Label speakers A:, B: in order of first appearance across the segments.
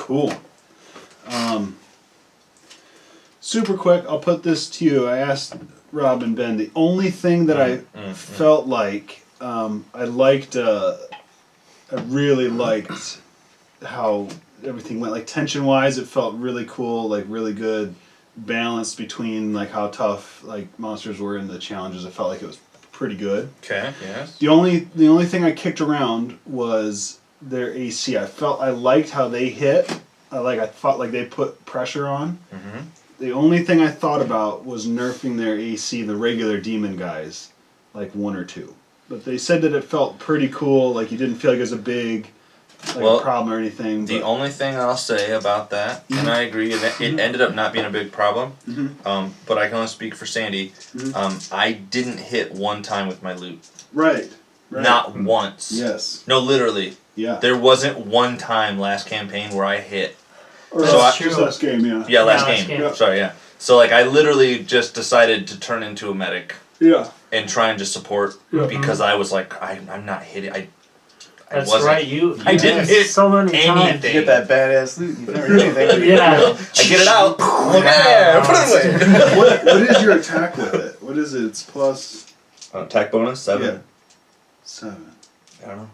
A: Cool. Super quick, I'll put this to you. I asked Rob and Ben, the only thing that I felt like I really liked how everything went. Like tension-wise, it felt really cool, like really good balance between like how tough like monsters were and the challenges. I felt like it was pretty good.
B: Okay, yes.
A: The only thing I kicked around was their AC. I liked how they hit. I thought like they put pressure on.
B: Mm-hmm.
A: The only thing I thought about was nerfing their AC, the regular demon guys, like 1 or 2. But they said that it felt pretty cool, like you didn't feel like it was a big problem or anything.
B: The only thing I'll say about that, and I agree, it ended up not being a big problem, but I can only speak for Sandy. I didn't hit one time with my loot.
A: Right.
B: Not once.
A: Yes.
B: No, literally.
A: Yeah.
B: There wasn't one time last campaign where I hit.
A: Just last game, yeah.
B: Yeah, last game.
A: Yeah.
B: Sorry, yeah. So like I literally just decided to turn into a medic.
A: Yeah.
B: And try and just support because I was like, I'm not hitting.
C: That's right. You
B: didn't hit
C: so many times.
D: You get that badass loot. You've never hit anything.
C: Yeah.
B: I get it out. Yeah. Put it away.
A: What is your attack with it? What is it? It's plus...
B: attack bonus? 7?
A: Yeah. 7.
B: I don't know.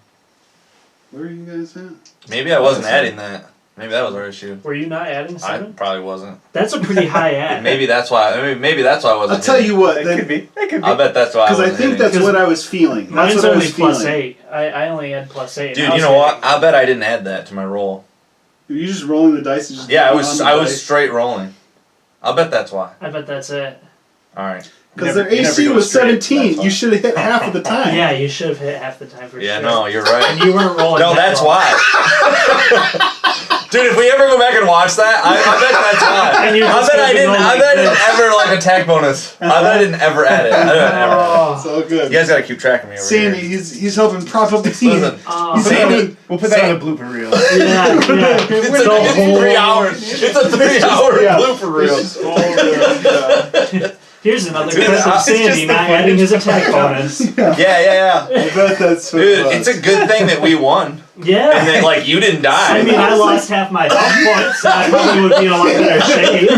A: Where are you guys at?
B: Maybe I wasn't adding that. Maybe that was our issue.
C: Were you not adding 7?
B: I probably wasn't.
C: That's a pretty high add.
B: Maybe that's why. Maybe that's why I wasn't.
A: I'll tell you what.
D: It could be.
B: I bet that's why.
A: Because I think that's what I was feeling.
C: Mine's only +8. I only had +8.
B: Dude, you know what? I bet I didn't add that to my roll.
A: Were you just rolling the dice? And just
B: I was straight rolling. I'll bet that's why.
C: I bet that's it.
B: All right.
A: Because their AC was 17. You should have hit half of the time.
C: Yeah, you should have hit half the time for sure.
B: Yeah, no, you're right.
C: And you weren't rolling.
B: No, that's why. Dude, if we ever go back and watch that, I bet that's why. I bet I didn't ever like attack bonus. I bet I didn't ever add it.
A: It's all good.
B: You guys gotta keep track of me over
A: Sandy,
B: here.
A: he's helping prop up the team.
B: Sandy,
D: we'll put that on a blooper reel.
C: Yeah.
B: It's 3 hours. It's a 3 hour blooper reel.
C: Here's another clip of Sandy not adding his attack bonus.
B: Yeah.
A: I bet that's
B: Dude, it's a good thing that we won.
C: Yeah.
B: And then, like, you didn't die.
C: I mean, I lost half my health points, so I probably would be in a lot better shape.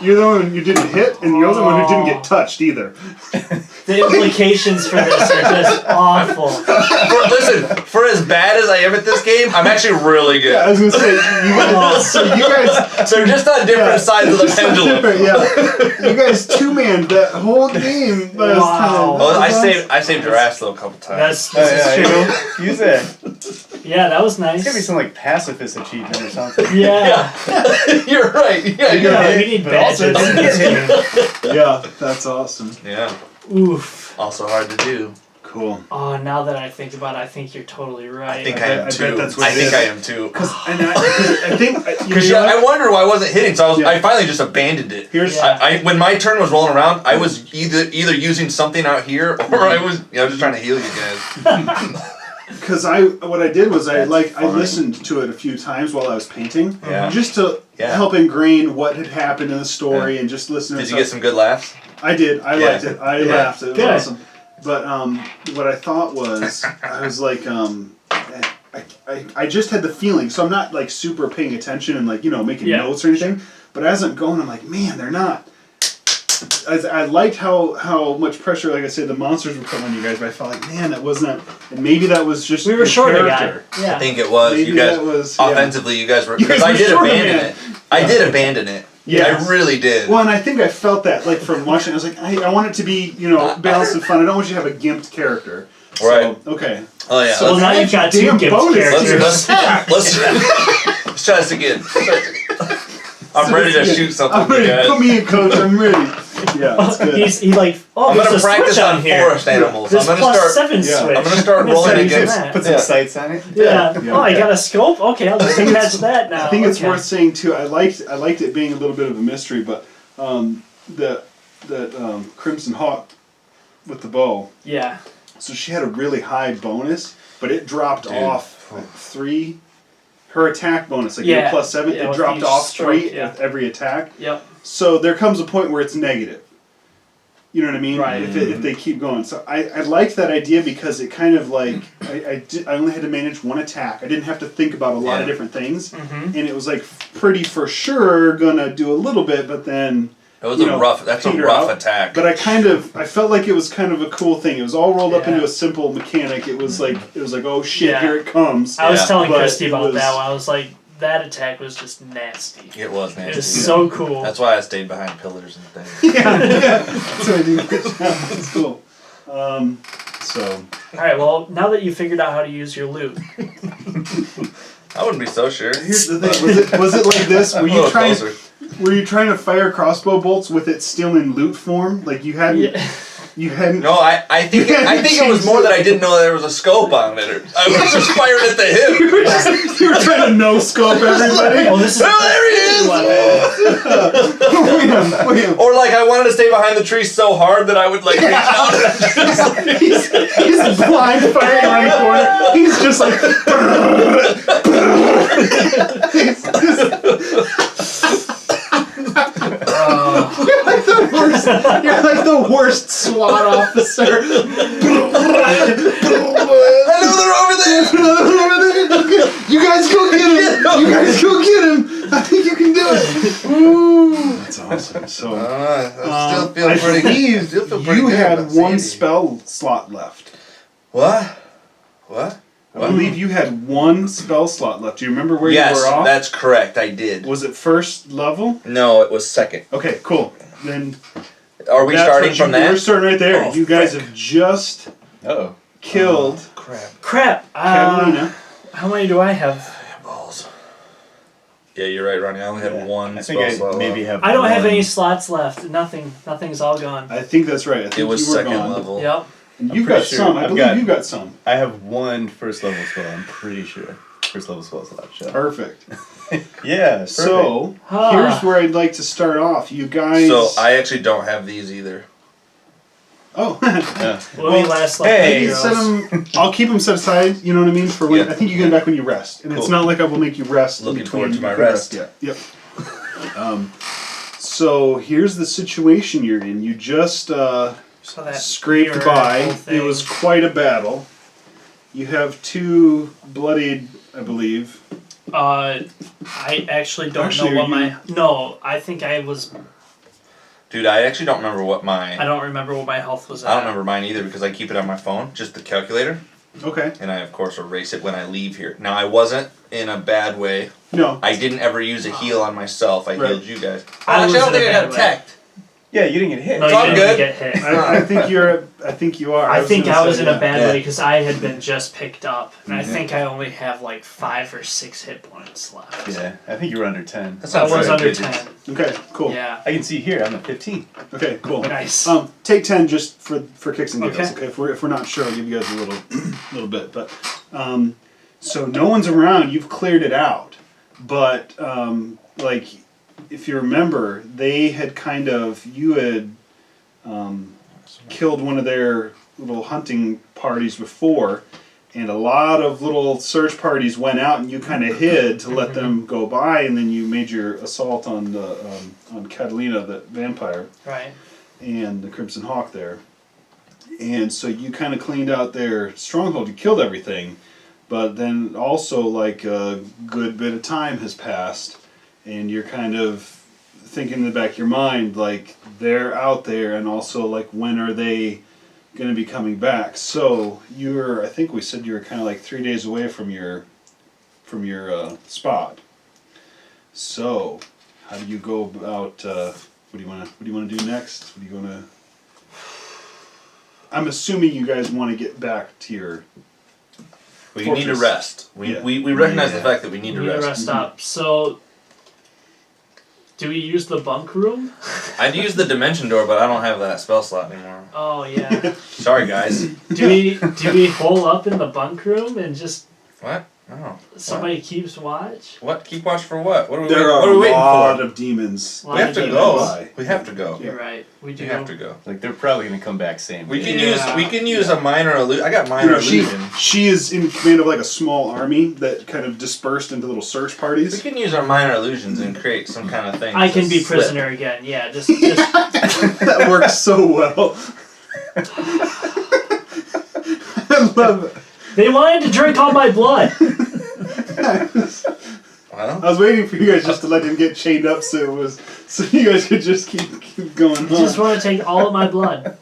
A: You're the one who didn't hit, and you're the one who didn't get touched either.
C: The implications for this are just awful.
B: Listen, for as bad as I am at this game, I'm actually really good.
A: Yeah, I was going to say, you guys...
B: They're just on different sides of the pendulum.
A: You guys two-manned that whole game last time.
B: Well, I saved your ass, though, a couple times.
C: This is true.
D: Use that.
C: Yeah, that was nice.
D: It's gotta be some like pacifist achievement or something.
C: Yeah.
B: You're right.
C: Yeah, we need badges.
A: Yeah, that's awesome.
B: Yeah.
C: Oof.
B: Also hard to do.
A: Cool.
C: Oh, now that I think about it, I think you're totally right.
B: I think I am too.
A: I
B: am too.
A: Because I think
B: I wonder why I wasn't hitting, so I finally just abandoned it. When my turn was rolling around, I was either using something out here or I was just trying to heal you guys.
A: Because what I did was I listened to it a few times while I was painting, just to help ingrain what had happened in the story and just listen.
B: Did you get some good laughs?
A: I did. I liked it. I laughed. It was awesome. But what I thought was, I was like, I just had the feeling, so I'm not like super paying attention and like making notes or anything. But as I'm going, I'm like, man, they're not. I liked how much pressure, like I said, the monsters were putting on you guys, but I felt like, man, that wasn't. And maybe that was just
C: we were short a guy.
B: Yeah. I think it was.
A: Maybe
B: you guys
A: that was,
B: offensively. You guys were because I did abandon it. I did abandon it. Yeah, I really did.
A: Well, and I think I felt that like from watching. I was like, I want it to be balanced and fun. I don't want you to have a gimped character.
B: Right.
A: So, okay.
B: Oh yeah.
C: So now you've got 2 gimped characters.
B: Let's try this again. I'm ready to shoot something.
A: I'm ready.
B: Guys.
A: Put me in, coach. I'm ready. Yeah, that's good.
B: I'm gonna practice on forest animals.
C: This
B: I'm gonna start.
C: +7 switch.
B: I'm gonna start rolling against.
D: Put some sights on it.
C: Yeah. Oh, I got a scope. Okay, I'll just catch that now.
A: I think it's worth saying too. I liked it being a little bit of a mystery, but the Crimson Hawk with the bow.
C: Yeah.
A: So she had a really high bonus, but it dropped off 3. Her attack bonus, like your +7, it dropped off 3 with every attack.
C: Yep.
A: So there comes a point where it's negative. You know what I mean?
C: Right.
A: If they keep going. So I liked that idea because it kind of like, I only had to manage one attack. I didn't have to think about a lot of different things. And it was like pretty for sure gonna do a little bit, but then...
B: It was a rough attack.
A: But I felt like it was kind of a cool thing. It was all rolled up into a simple mechanic. It was like, oh shit, here it comes.
C: I was telling Christy about that one. I was like, that attack was just nasty.
B: It was nasty.
C: It was so cool.
B: That's why I stayed behind pillars and things.
A: That's what I do. It's cool.
C: Alright, well, now that you figured out how to use your loot.
B: I wouldn't be so sure.
A: Here's the thing. Was it like this? Were you trying to fire crossbow bolts with it still in loot form? Like you hadn't... You hadn't...
B: No, I think it was more that I didn't know there was a scope on it. I was just firing at the hip.
A: You were trying to no-scope everybody.
C: Oh, this is...
B: Oh, there he is! Or like I wanted to stay behind the tree so hard that I would like reach out.
A: He's blind firing around the corner. He's just like... You're like the worst SWAT officer.
B: I know they're over there.
A: You guys go get him. You guys go get him. I think you can do it. Ooh. That's awesome. So
B: I still feel pretty good.
A: You had one spell slot left.
B: What?
A: I believe you had one spell slot left. Do you remember where you were off?
B: Yes, that's correct. I did.
A: Was it first level?
B: No, it was second.
A: Okay, cool. Then
B: are we starting from that?
A: We're starting right there.
B: Oh,
A: you guys have just killed
C: Crap.
A: Catalina.
C: How many do I have?
B: Balls. Yeah, you're right, Ronnie. I only had one spell slot left.
C: I don't have any slots left. Nothing's all gone.
A: I think that's right. I think
B: it was
A: you were
B: second
A: gone.
B: level.
C: Yep.
A: And you've got some. I believe you've got some.
D: I have one first level spell, I'm pretty sure. First level spells left.
A: Perfect.
D: Yeah. Perfect.
A: So, here's where I'd like to start off. You guys...
B: So, I actually don't have these either.
A: Oh.
C: Well, last
A: I'll keep them set aside, you know what I mean? For when I think you get them back when you rest. And it's not like I will make you rest.
B: Looking forward to my rest.
A: Yeah. Yep. So, here's the situation you're in. You just... scraped by. It was quite a battle. You have 2 bloodied, I believe.
C: I actually don't know what my... No, I think I was...
B: Dude, I actually don't remember what my...
C: I don't remember what my health was at.
B: I don't remember mine either because I keep it on my phone, just the calculator.
A: Okay.
B: And I, of course, erase it when I leave here. Now, I wasn't in a bad way.
A: No.
B: I didn't ever use a heal on myself. I healed you guys.
C: I don't think
B: I got attacked.
D: Yeah, you didn't get hit.
C: No,
B: so I'm good.
C: Get hit.
A: I think you are. I think
C: I was in a bad way because I had been just picked up, and I think I only have like 5 or 6 hit points left.
D: Yeah, I think you were under 10.
C: I was under 10.
A: Okay, cool.
C: Yeah.
D: I can see here. I'm at 15.
A: Okay, cool.
C: Nice.
A: Take 10 just for kicks and giggles. Okay. If we're not sure, I'll give you guys a little bit. But so no one's around. You've cleared it out, but like. If you remember, they had you had killed one of their little hunting parties before, and a lot of little search parties went out, and you kind of hid to let them go by, and then you made your assault on Catalina, the vampire,
C: right,
A: and the Crimson Hawk there, and so you kind of cleaned out their stronghold. You killed everything, but then also like a good bit of time has passed. And you're kind of thinking in the back of your mind, like, they're out there, and also, like, when are they going to be coming back? So, I think we said you were kind of like 3 days away from your spot. So, how do you go about, what do you want to do next? What do you want to... I'm assuming you guys want to get back to your...
B: We need to rest. We recognize the fact that we need to rest.
C: We need to rest up. So... Do we use the bunk room?
B: I'd use the dimension door, but I don't have that spell slot anymore.
C: Oh yeah.
B: Sorry, guys.
C: Do we hole up in the bunk room and just?
B: What? Oh.
C: Somebody keeps watch?
B: What? Keep watch for what? What are we,
A: There
B: what
A: are
B: are we
A: a
B: waiting
A: lot
B: for?
A: of demons.
B: We have to go. We have to go.
C: You're right. We do.
B: We have to go.
D: Like they're probably gonna come back same.
B: We
D: day.
B: can use a minor illusion. I got minor illusion.
A: She is in command of like a small army that kind of dispersed into little search parties.
B: We can use our minor illusions and create some kind of thing.
C: I can be prisoner again. Yeah, just
A: That works so well. I love it.
C: They wanted to drink all my blood.
B: Well,
A: I was waiting for you guys just to let him get chained up so you guys could just keep going on.
C: Just want to take all of my blood.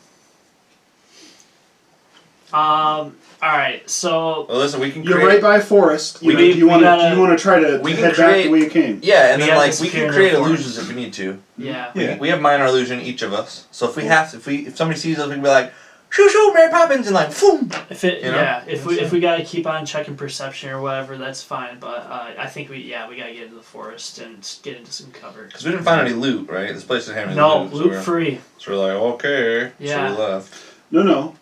C: Alright, so
B: well, listen, we can.
A: You're right by Forest. You want to try to head back the way you came.
B: Yeah, and then like we can create illusions if we need to.
C: Yeah.
B: We have minor illusion each of us. So if we have to, if somebody sees us, we can be like, shoo shoo, Mary Poppins, and like, boom.
C: If we gotta keep on checking perception or whatever, that's fine. But I think we gotta get into the forest and get into some cover.
B: Because we didn't find any loot, right? This place didn't have any loot.
C: No, loot free.
B: So we're like, okay.
C: Yeah.
B: So we left.
A: No.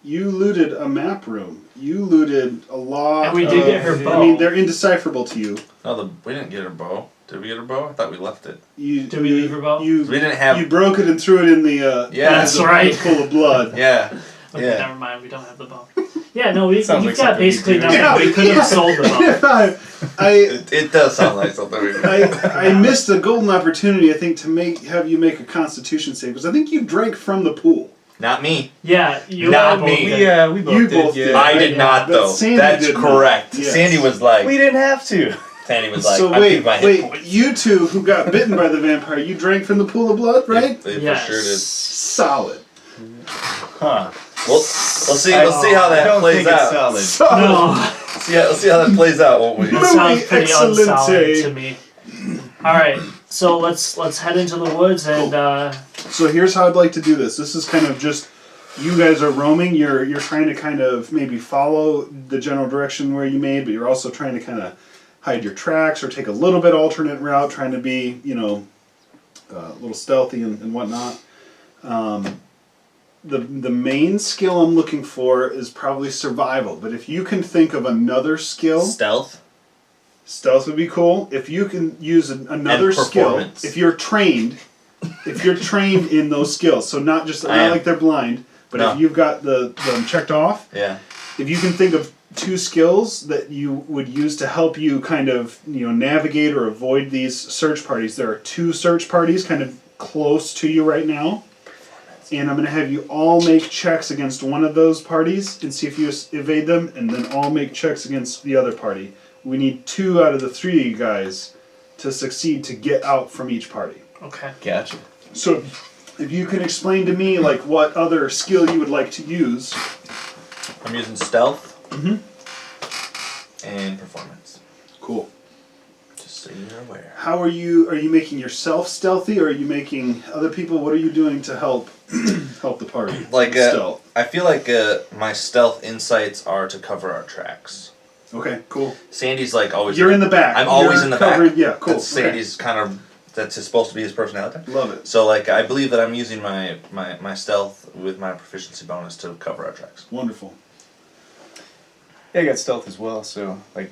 A: You looted a map room. You looted a lot.
C: And we did get her bow.
A: I mean, they're indecipherable to you.
B: No, we didn't get her bow. Did we get her bow? I thought we left it.
C: Did we leave her bow?
B: We didn't have.
A: You broke it and threw it in the.
C: That's right.
A: Full of blood.
B: Yeah.
C: Okay,
B: yeah.
C: Never mind. We don't have the bow. Yeah, no, we've
D: like
C: got basically nothing.
A: Yeah,
C: We could have sold the bow.
B: It does sound like something we could.
A: I missed a golden opportunity, I think, to have you make a Constitution save, because I think you drank from the pool.
B: Not me.
C: Yeah, you
B: Not
C: both
B: me.
C: did.
D: Yeah, we both
A: You
D: did.
A: both
D: yeah.
A: did.
B: I did not,
A: But
B: though.
A: Sandy
B: That's
A: did not.
B: correct.
A: Yes.
B: Sandy was like.
D: We didn't have to.
B: Sandy was like.
A: So
B: I
A: wait,
B: keep my hit points.
A: you two who got bitten by the vampire, you drank from the pool of blood, right?
B: They
C: Yes.
B: for sure did.
A: Solid.
D: Huh.
B: We'll see how
D: I
B: that
D: don't
B: plays
D: think it's
B: out.
D: solid.
C: No,
B: Let's see how that plays out, won't we?
C: that sounds pretty
A: Excellente.
C: unsolid to me. All right, so let's head into the woods and.
A: So here's how I'd like to do this. This is kind of just you guys are roaming. You're trying to kind of maybe follow the general direction where you made, but you're also trying to kind of hide your tracks or take a little bit alternate route, trying to be a little stealthy and whatnot. The main skill I'm looking for is probably survival, but if you can think of another skill,
B: Stealth
A: would be cool. If you can use another skill, if you're trained in those skills, so not like they're blind, but if you've got them checked off, if you can think of 2 skills that you would use to help you kind of navigate or avoid these search parties. There are 2 search parties kind of close to you right now. And I'm going to have you all make checks against one of those parties and see if you evade them, and then all make checks against the other party. We need 2 out of the 3 of you guys to succeed to get out from each party.
C: Okay.
D: Gotcha.
A: So if you can explain to me like what other skill you would like to use.
B: I'm using stealth. And performance.
A: Cool.
B: Just so you're aware.
A: How are you making yourself stealthy, or are you making other people? What are you doing to help the party?
B: Like
A: stealth.
B: I feel like my stealth insights are to cover our tracks.
A: Okay, cool.
B: Sandy's like always.
A: You're in the back.
B: I'm always in the back.
A: Yeah, cool.
B: That's Sandy's kind of. That's supposed to be his personality.
A: Love it.
B: So like I believe that I'm using my stealth with my proficiency bonus to cover our tracks.
A: Wonderful.
D: Yeah, I got stealth as well, so like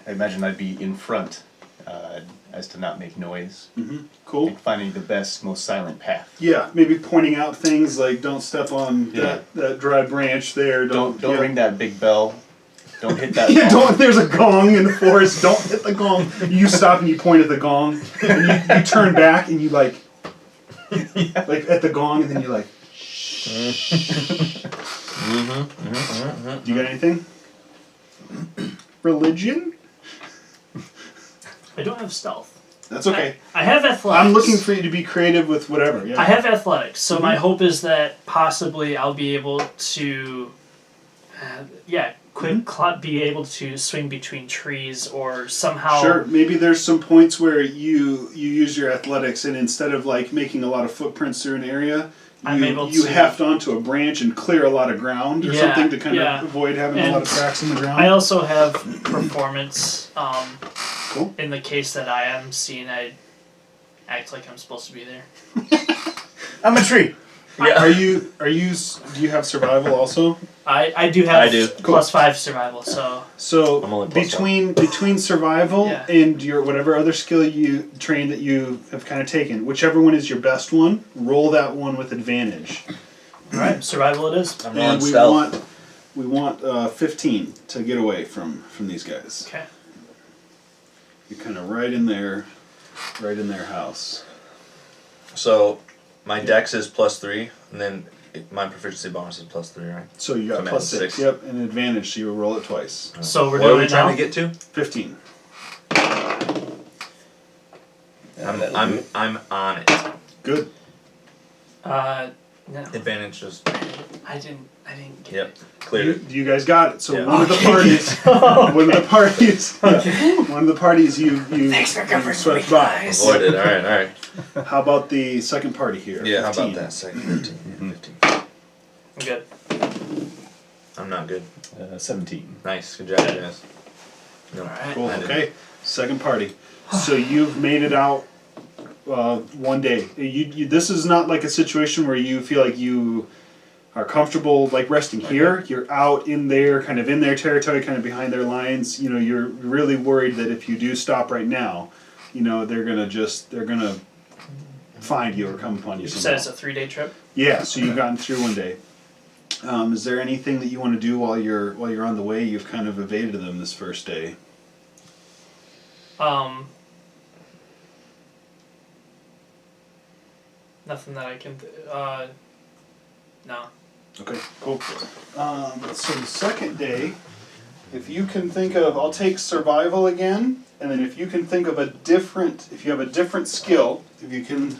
D: I imagine I'd be in front as to not make noise.
A: Cool.
D: Like finding the best, most silent path.
A: Yeah, maybe pointing out things like don't step on that dry branch there.
D: Don't ring that big bell. Don't hit that
A: Yeah,
D: gong.
A: there's a gong in the forest. Don't hit the gong. You stop and you point at the gong. And you turn back and you like at the gong, and then you like, shh. Do you got anything? Religion?
C: I don't have stealth.
A: That's okay.
C: I have athletics.
A: I'm looking for you to be creative with whatever. Yeah.
C: I have athletics, so my hope is that possibly I'll be able to, be able to swing between trees or somehow.
A: Sure. Maybe there's some points where you use your athletics, and instead of like making a lot of footprints through an area, you heft onto a branch and clear a lot of ground or something to kind of avoid having a lot of cracks in the ground.
C: I also have performance.
A: Cool.
C: In the case that I am seen, I act like I'm supposed to be there.
D: I'm a tree.
B: Yeah.
A: Do you have survival also?
C: I do have
B: Cool.
C: +5 survival, so.
A: So
B: I'm only
A: between survival and your whatever other skill you train that you have kind of taken, whichever one is your best one, roll that one with advantage.
C: All right, survival it is.
B: I'm rolling stealth.
A: We want 15 to get away from these guys.
C: Okay.
A: You're kind of right in their house.
B: So my dex is +3, and then my proficiency bonus is +3, right?
A: So you got +6. Yep, and advantage. So you roll it twice.
C: So we're
B: what are
C: doing
B: we
C: it
B: trying
C: now?
B: to get to?
A: 15.
B: I'm on it.
A: Good.
C: No.
B: Advantage just.
C: I didn't get
B: Yep.
C: it.
B: Cleared it.
A: You guys got it. So
B: Yeah.
A: one of the parties you
C: Thanks for covering
A: swept
C: me,
A: by.
C: guys.
B: Avoided. All right.
A: How about the second party here?
B: Yeah. How
A: 15.
B: about that? Second 15. 15.
C: I'm good.
B: I'm not good.
D: 17.
B: Nice. Good job, guys. No.
C: All right.
A: Cool.
B: I didn't.
A: Okay. Second party. So you've made it out one day. This is not like a situation where you feel like you are comfortable like resting here. You're out in there, kind of in their territory, kind of behind their lines. You know, you're really worried that if you do stop right now, you know, they're gonna find you or come upon you.
C: You
A: somehow.
C: said it's a 3-day trip?
A: Yeah, so you've gotten through one day. Is there anything that you want to do while you're on the way? You've kind of evaded them this first day.
C: Nothing that I can. No.
A: Okay, cool. So the second day, if you can think of, I'll take survival again, and then if you can think of if you have a different skill, if you can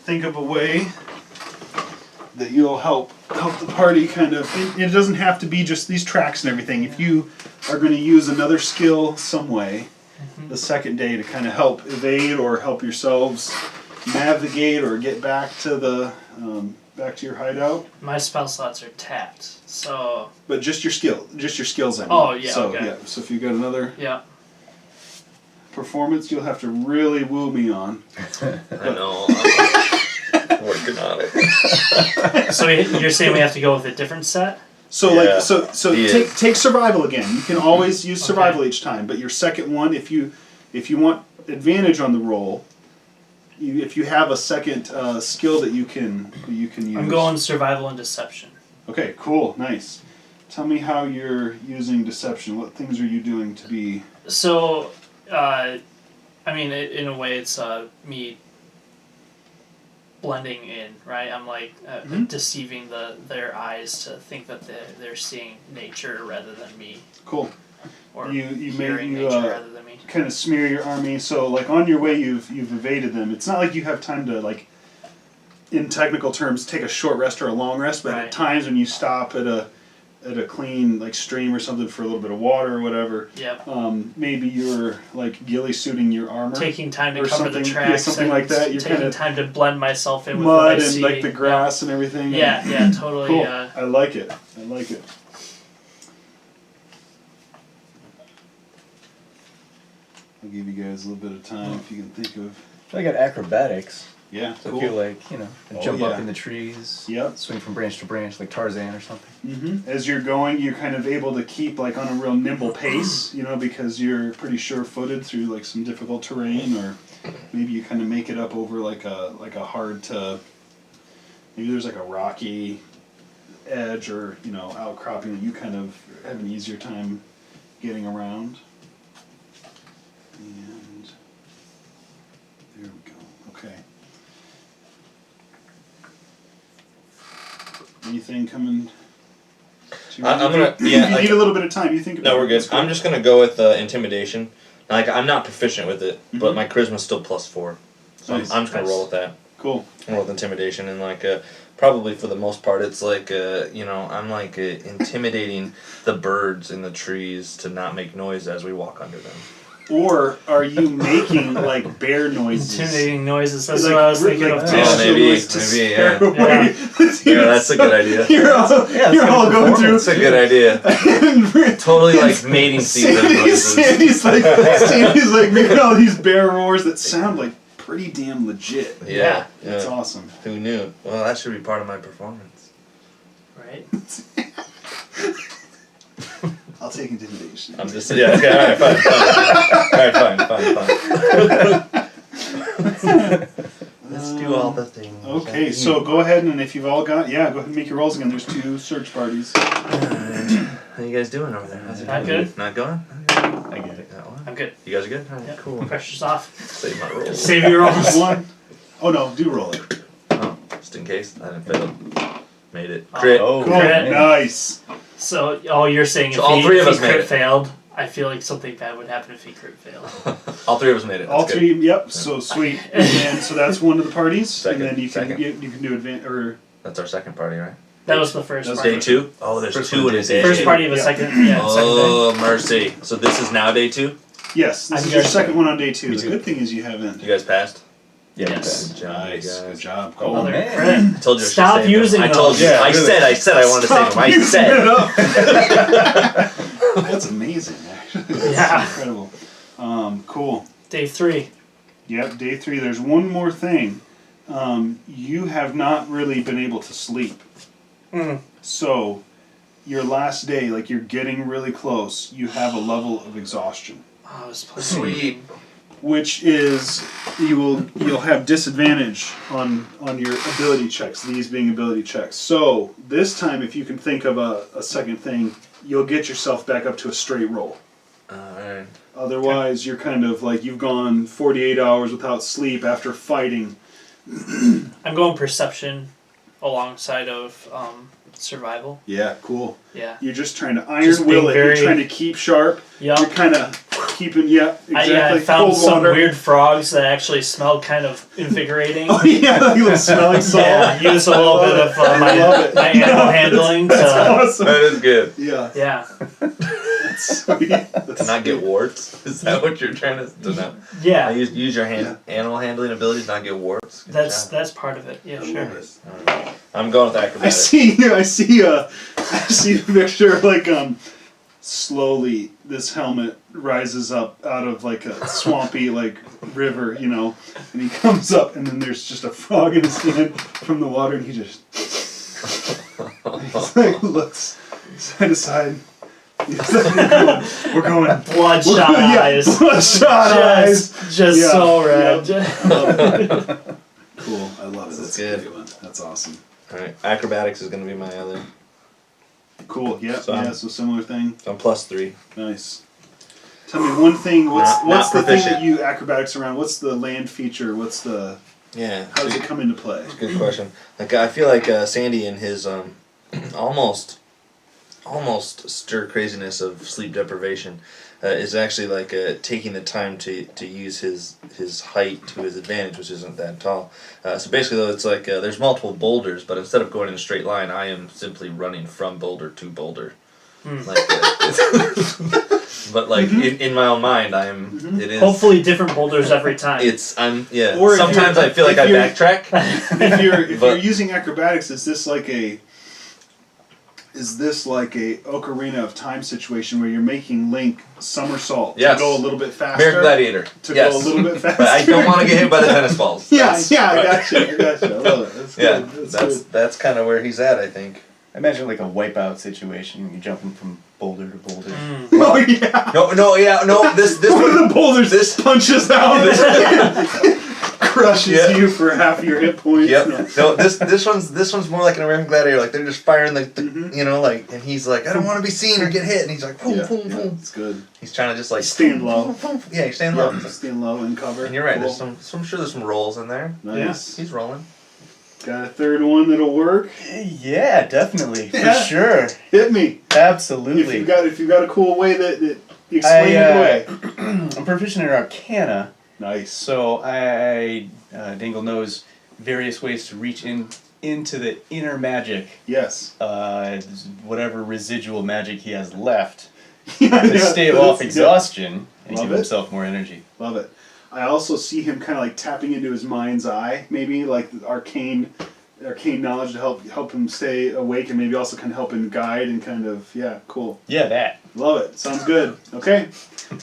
A: think of a way that you'll help the party kind of, it doesn't have to be just these tracks and everything. If you are going to use another skill some way, the second day to kind of help evade or help yourselves navigate or get back to your hideout.
C: My spell slots are tapped, so.
A: But just your skills. I mean.
C: Oh, yeah,
A: So
C: okay.
A: yeah, so if you got another
C: Yeah.
A: performance, you'll have to really woo me on.
B: I know. I'm working on it.
C: So you're saying we have to go with a different set?
A: So
B: Yeah,
A: so take survival again. You can always use survival
C: Okay.
A: each time, but your second one, if you want advantage on the roll, if you have a second skill that you can use.
C: I'm going survival and deception.
A: Okay, cool, nice. Tell me how you're using deception. What things are you doing to be?
C: So, I mean, in a way, it's me blending in, right? I'm like deceiving their eyes to think that they're seeing nature rather than me.
A: Cool.
C: Or
A: you
C: hearing nature rather than me.
A: Kind of smear your army. So like on your way, you've evaded them. It's not like you have time to like, in technical terms, take a short rest or a long rest. But
C: Right.
A: at times when you stop at a clean like stream or something for a little bit of water or whatever.
C: Yep.
A: Maybe you're like ghillie suiting your armor.
C: Taking time to
A: or
C: cover the
A: something-
C: tracks.
A: yeah, something
C: and
A: like that. You're
C: taking
A: kind of
C: time to blend myself in with what I
A: mud and
C: see.
A: like the grass and everything.
C: Yeah, totally.
A: Cool. I like it. I'll give you guys a little bit of time if you can think of.
D: I got acrobatics.
A: Yeah,
D: So
A: cool.
D: if you like, jump up
A: yeah.
D: in the trees,
A: Yep.
D: swing from branch to branch like Tarzan or something.
A: Mm-hmm. As you're going, you're kind of able to keep like on a real nimble pace, because you're pretty sure-footed through like some difficult terrain, or maybe you kind of make it up over like a hard to. Maybe there's like a rocky edge or outcropping that you kind of have an easier time getting around. And there we go. Okay. Anything coming? To
B: I'm
A: mind?
B: gonna-
A: You
B: yeah,
A: need a little bit of time. You think about
B: No, we're
A: it.
B: good.
A: That's cool.
B: I'm just gonna go with intimidation. Like I'm not proficient with it, but
A: Mhm.
B: my charisma's still +4, so
A: Nice.
B: I'm just gonna roll with that.
A: Cool.
B: Roll with intimidation and probably for the most part it's like I'm like intimidating the birds in the trees to not make noise as we walk under them.
A: Or are you making like bear noises?
C: Intimidating noises. That's
A: Like,
C: what I was thinking
A: like
C: of
A: gesture
C: too.
B: maybe,
A: noise to
B: maybe,
A: scare
B: yeah.
A: away.
B: Yeah, that's a good idea.
A: You're all going through.
B: That's a good idea. Totally like mating season noises.
A: Sandy's like making all these bear roars that sound like pretty damn legit.
C: Yeah.
A: That's awesome.
B: Who knew? Well, that should be part of my performance.
C: Right?
A: I'll take intimidation.
B: I'm just okay. Fine. Let's do all the things.
A: Okay, so go ahead and if you've all got, go ahead and make your rolls again. There's 2 search parties.
B: How you guys doing over there? How's it
C: Not
B: going?
C: good.
B: Not going?
D: I get it.
C: I'm good.
B: You guys are good? All right,
C: Yep.
B: cool.
C: Pressure's off.
B: Save my rolls.
C: Save your rolls.
A: 1. Oh no, do roll it.
B: Oh, just in case. I didn't fail. Made it.
C: Oh.
B: Crit.
D: Oh,
A: Cool.
C: Crit.
A: Nice.
C: So, you're saying
B: So all three of us made
C: crit
B: it.
C: failed, I feel like something bad would happen if he crit failed.
B: All 3 of us made it.
A: All
B: That's
A: 3. Yep. So sweet. And so that's one of the parties,
B: Second,
A: and then you can
B: second.
A: you can do or
B: That's our second party, right?
C: That was the first
A: That's
C: party.
B: Day 2? Oh, there's
A: First
B: 2
A: one,
B: in a
A: day
B: day.
A: two.
C: First party of a
A: Yeah.
C: second.
B: Oh, mercy. So this is now day 2?
A: yes. This
C: I'm
A: is your
C: good.
A: second one on day 2.
D: Me
A: The
D: too.
A: good thing is you haven't.
B: You guys passed?
D: Yeah.
C: Yes.
B: Good job,
A: Nice.
B: you
A: Good
B: guys.
A: job.
D: Oh,
C: Another
D: man.
C: crit.
B: I told you I should
C: Stop
B: save them.
C: using
B: I told
C: those.
B: you.
D: Yeah,
B: I
D: really.
B: said I wanted to save them. I
A: Using
B: said.
A: it up. That's amazing. Actually. That's
C: Yeah.
A: incredible. Cool.
C: Day 3.
A: Yep. Day 3. There's one more thing. You have not really been able to sleep. So, your last day, like you're getting really close, you have a level of exhaustion,
C: Oh, it was
B: Sweet.
A: which is you'll have disadvantage on your ability checks. These being ability checks. So this time, if you can think of a second thing, you'll get yourself back up to a straight roll.
B: Alright.
A: Otherwise, you're kind of like you've gone 48 hours without sleep after fighting.
C: I'm going perception alongside of survival.
A: Yeah, cool.
C: Yeah.
A: You're just trying to
C: Just
A: iron will
C: being
A: it.
C: very-
A: You're trying to keep sharp.
C: Yep.
A: You're kind of keeping, exactly.
C: I found
A: Cold
C: some
A: water.
C: weird frogs that actually smelled kind of invigorating.
A: Oh yeah, like little smelling salt.
C: Yeah, use a little bit of
A: I love it.
C: my animal handling to.
A: Awesome.
B: That is good.
A: Yeah,
C: Yeah.
A: that's sweet. That's
B: To not get
A: sweet.
B: warts? Is that what you're trying to not?
C: Yeah.
B: Use your animal handling abilities, not get warts. Good
C: That's
B: job.
C: that's part of it. Yeah, sure.
A: Love it.
B: Alright. I'm going with
A: I
B: acrobatics.
A: see the picture of like slowly this helmet rises up out of like a swampy like river, and he comes up and then there's just a frog in his hand from the water and he just he's like looks side to side. He's like, we're going.
C: Bloodshot eyes.
A: Bloodshot eyes.
C: Just
A: Yeah,
C: so red.
A: Cool. I love it.
B: That's
A: a
B: good.
A: one. That's awesome.
B: Alright, acrobatics is going to be my other.
A: Cool. Yep.
B: So
A: So similar thing.
B: I'm +3.
A: Nice. Tell me one thing. What's
B: Not
A: the thing that
B: proficient.
A: you acrobatics around? What's the land feature? What's the
B: Yeah.
A: how does it come into play?
B: Good question. Like I feel like Sandy and his almost stir craziness of sleep deprivation is actually like taking the time to use his height to his advantage, which isn't that tall. So basically, though, it's like there's multiple boulders, but instead of going in a straight line, I am simply running from boulder to boulder. Like, but like in my own mind, it is.
C: Hopefully different boulders every time.
A: Or if
B: Sometimes
A: you're-
B: I feel like I
A: if you're-
B: backtrack.
A: If you're
B: But-
A: using acrobatics, is this like a Ocarina of Time situation where you're making Link somersault
B: Yes.
A: to go a little bit faster?
B: American Gladiator.
A: To
B: Yes.
A: go a little bit faster.
B: But I don't want to get hit by the tennis balls.
A: Yeah,
B: That's-
A: I
B: right.
A: gotcha. I love it. That's
B: Yeah,
A: good. That's good.
B: that's kind of where he's at, I think.
D: I imagine like a wipeout situation. You're jumping from boulder to boulder.
A: Oh yeah.
B: No. This
A: One of
B: one.
A: the boulders punches out, crushes
B: Yeah.
A: you for half your hit points.
B: Yep.
A: No.
B: No, this one's more like an American Gladiator. Like they're just firing and he's like, I don't want to be seen or get hit, and he's like, boom,
A: Yeah,
B: boom,
A: yeah,
B: boom.
A: it's good.
B: He's trying to just like
A: Stand low.
B: Yeah, he's staying low.
A: Yeah, stand low and cover.
B: And you're right.
A: Cool.
B: There's some. I'm sure there's some rolls in there.
A: Nice.
B: He's rolling.
A: Got a third one that'll work.
D: Yeah, definitely, for
A: Yeah.
D: sure,
A: Hit me.
D: absolutely.
A: If you got a cool way that explain it away.
D: I'm proficient in Arcana,
A: Nice.
D: so Dingle knows various ways to reach into the inner magic,
A: Yes.
D: whatever residual magic he has left,
A: Yeah,
D: to stave off exhaustion and
A: Love
D: give
A: it.
D: himself more energy.
A: Love it. I also see him kind of like tapping into his mind's eye, maybe like arcane knowledge to help him stay awake, and maybe also kind of help him guide and kind of cool.
D: Yeah, that.
A: Love it. Sounds good. Okay.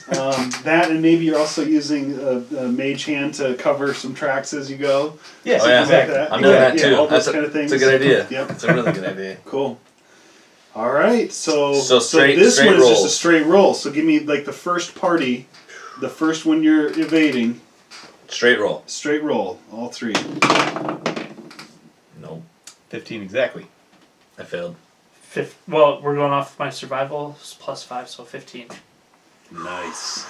A: That and maybe you're also using a mage hand to cover some tracks as you go.
D: Yes,
A: exactly.
D: Like that.
B: I'm doing that too.
A: All those
B: That's
A: kind of things.
B: It's a good idea.
A: Yep.
B: It's a really good idea.
A: Cool. All right. So
B: straight
A: this one is
B: roll.
A: just a straight roll. So give me like the first party, the first one you're evading.
B: Straight roll.
A: Straight roll. All three.
B: Nope.
D: 15 exactly.
B: I failed.
C: Well, we're going off my survival plus 5, so 15.
A: Nice.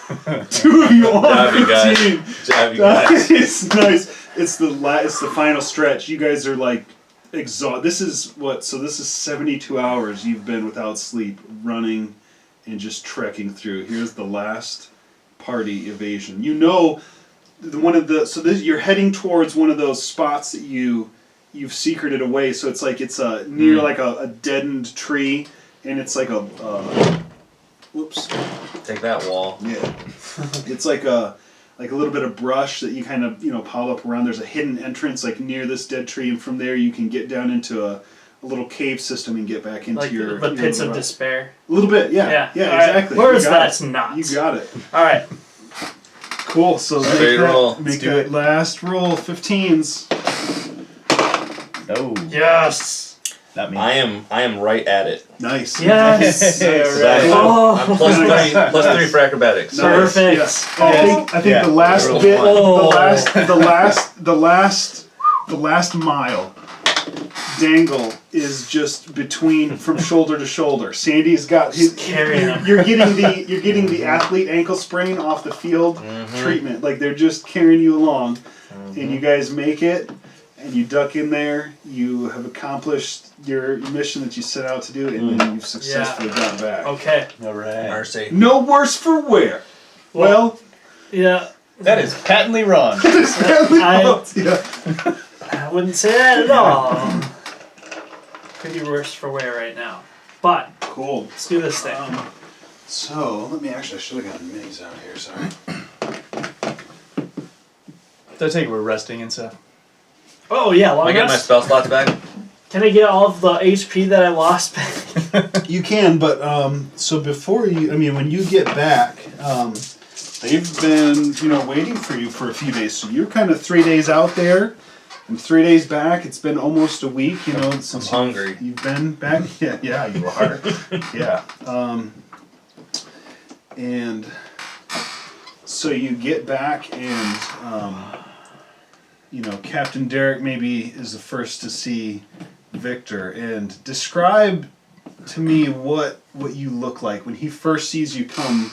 A: Two of you on
B: Job, you guys.
A: 15.
B: Job, you guys.
A: It's nice. It's the final stretch. You guys are like exhausted. This is what? So this is 72 hours you've been without sleep, running and just trekking through. Here's the last party evasion. You know, you're heading towards one of those spots that you've secreted away. So it's like it's near like a deadened tree, and it's like a whoops.
B: Take that wall.
A: Yeah. It's like a little bit of brush that you kind of, pile up around. There's a hidden entrance like near this dead tree, and from there you can get down into a little cave system and get back into
C: like
A: your...
C: the pits of despair.
A: A little bit, yeah. Yeah,
C: right.
A: exactly.
C: Where's that's not?
A: You got it.
C: Alright.
A: Cool, so make that last roll, 15s.
D: No.
C: Yes!
D: Not me.
B: I am right at it.
A: Nice.
C: Yes!
B: I'm plus 3 for acrobatics.
A: Nice.
C: Perfect.
A: Yeah. I think the last bit, the last mile dangle is just from shoulder to shoulder. Sandy's got
C: carrying him.
A: You're getting the athlete ankle sprain off the field treatment. Like they're just carrying you along, and you guys make it. And you duck in there, you have accomplished your mission that you set out to do, and then you've successfully got back.
C: Okay.
D: Alright.
B: Mercy.
A: No worse for wear. Well,
C: yeah.
D: That is patently wrong.
C: I wouldn't say that at all. Pretty worse for wear right now. But,
A: cool.
C: Let's do this thing.
A: So, let me I should have gotten minis out here, sorry.
D: So I take it we're resting and stuff.
C: Oh yeah, long
B: Can I get my spell slots back?
C: Can I get all of the HP that I lost back?
A: You can, but so before when you get back, they've been waiting for you for a few days. So you're kind of 3 days out there, and 3 days back. It's been almost a week, since
B: I'm hungry.
A: You've been back. Yeah, you are. Yeah. And so you get back and. Captain Derek maybe is the first to see Victor, and describe to me what you look like when he first sees you come,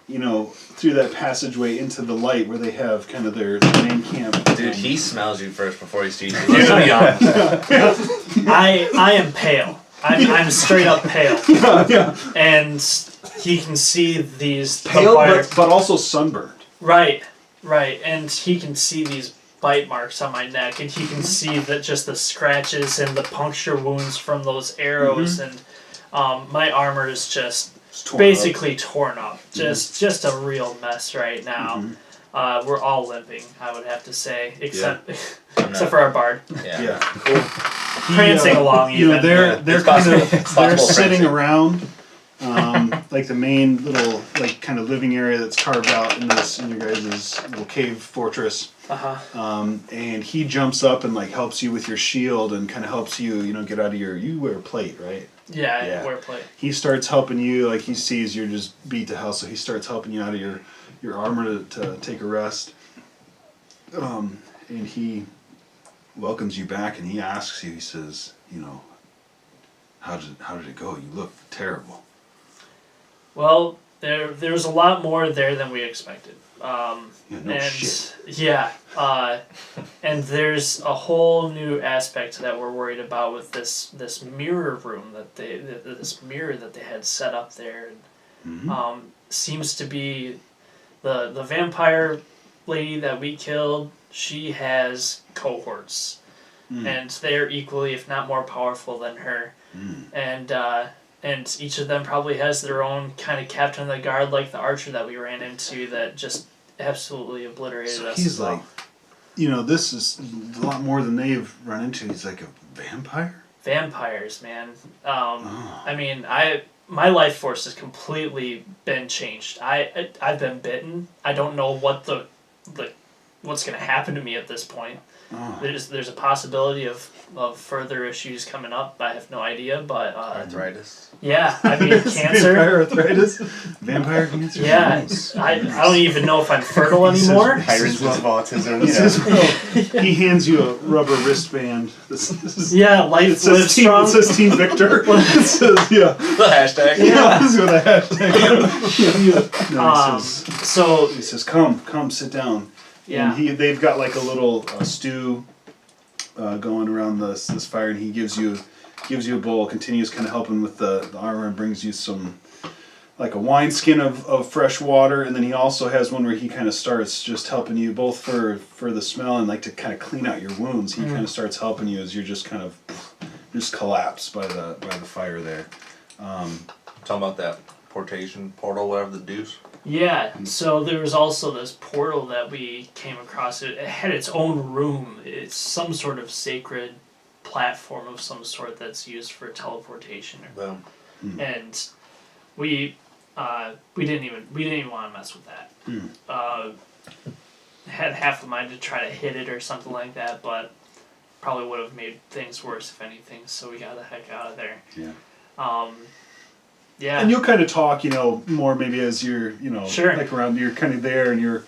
A: through that passageway into the light where they have kind of their main camp.
B: Dude, he smells you first before he sees you. Let's be honest.
C: I am pale. I'm straight up pale.
A: Yeah.
C: And he can see these
A: pale, but also sunburned.
C: Right, and he can see these bite marks on my neck, and he can see that just the scratches and the puncture wounds from those arrows, and my armor is just basically torn up. Just a real mess right now. We're all limping, I would have to say, except for our bard.
A: Yeah, cool.
C: Prancing along, even.
A: They're sitting around. Like the main little kind of living area that's carved out in your guys' little cave fortress. And he jumps up and helps you with your shield and kind of helps you, get out of you wear plate, right?
C: Yeah, I wear plate.
A: He starts helping you, he sees you're just beat to hell, so he starts helping you out of your armor to take a rest. And he welcomes you back and he asks you, he says, how did it go? You look terrible.
C: Well, there was a lot more there than we expected.
A: Shit.
C: Yeah, and there's a whole new aspect that we're worried about with this mirror room this mirror that they had set up there. Seems to be the vampire lady that we killed. She has cohorts, and they're equally, if not more powerful than her, and each of them probably has their own kind of captain of the guard, like the archer that we ran into that just absolutely obliterated us.
A: He's this is a lot more than they've run into. He's like a vampire?
C: Vampires, man. I my life force has completely been changed. I've been bitten. I don't know what what's going to happen to me at this point.
A: Oh.
C: There's a possibility of further issues coming up. I have no idea, but
B: arthritis.
C: Yeah, I mean cancer.
A: Vampire arthritis. Vampire cancer.
C: Yeah, I don't even know if I'm fertile anymore.
D: Tyrants of autism.
A: He hands you a rubber wristband. This is,
C: life lives strong.
A: It says Team Victor. It says
B: The hashtag.
A: Yeah, this is what the hashtag. No,
C: so
A: he says, "Come, sit down."
C: Yeah.
A: And they've got like a little stew going around this fire, and he gives you a bowl, continues kind of helping with the armor, and brings you some, like a wineskin of fresh water, and then he also has one where he kind of starts just helping you both for the smell and like to kind of clean out your wounds. He kind of starts helping you as you're just kind of just collapse by the fire there.
B: Talking about that portal, whatever the deuce.
C: Yeah, so there was also this portal that we came across. It had its own room. It's some sort of sacred platform of some sort that's used for teleportation.
B: Boom.
C: And we didn't even want to mess with that. Had half a mind to try to hit it or something like that, but probably would have made things worse if anything. So we got the heck out of there.
A: Yeah.
C: Yeah.
A: And you'll kind of talk, more maybe as you're,
C: Sure.
A: like around, you're kind of there and you're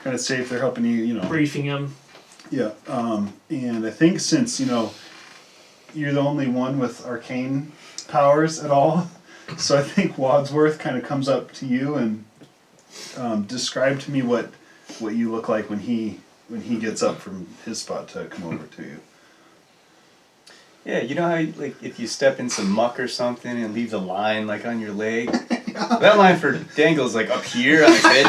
A: kind of safe. They're helping you,
C: briefing him.
A: Yeah. And I think since, you're the only one with arcane powers at all, so I think Wadsworth kind of comes up to you and describe to me what you look like when he gets up from his spot to come over to you.
D: Yeah, you know how if you step in some muck or something and leave the line on your leg? That line for Dangle's up here on his head.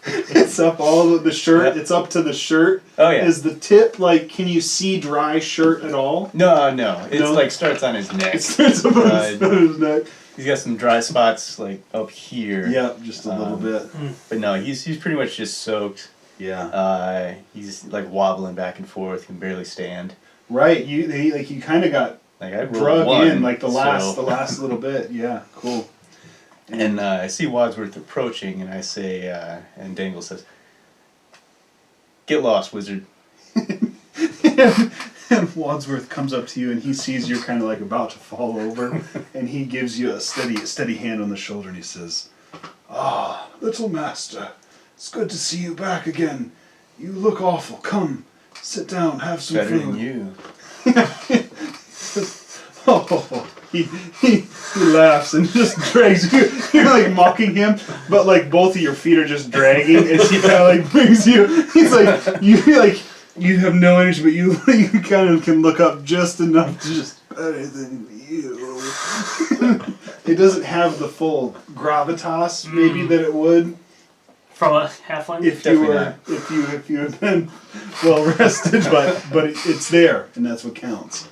A: It's up all the shirt. Yep. It's up to the shirt.
D: Oh yeah.
A: Is the tip can you see dry shirt at all?
D: No. It's starts on his neck.
A: It starts up on his neck.
D: He's got some dry spots up here.
A: Yeah, just a little bit.
D: But no, he's pretty much just soaked.
A: Yeah.
D: He's wobbling back and forth, can barely stand.
A: Right, you kind of got drug in the last little bit. Yeah, cool.
D: And I see Wadsworth approaching, and I say, and Dangle says, "Get lost, wizard."
A: And Wadsworth comes up to you, and he sees you're kind of about to fall over, and he gives you a steady hand on the shoulder, and he says, "Ah, little master, it's good to see you back again. You look awful. Come. Sit down, have some
D: Better
A: food."
D: Than you.
A: He laughs and just drags you. You're mocking him, but both of your feet are just dragging as he kind of brings you. He's you have no energy, but you kind of can look up just enough to just better than you. It doesn't have the full gravitas maybe that it would.
C: From a halfling?
A: If you had been well rested, but it's there, and that's what counts.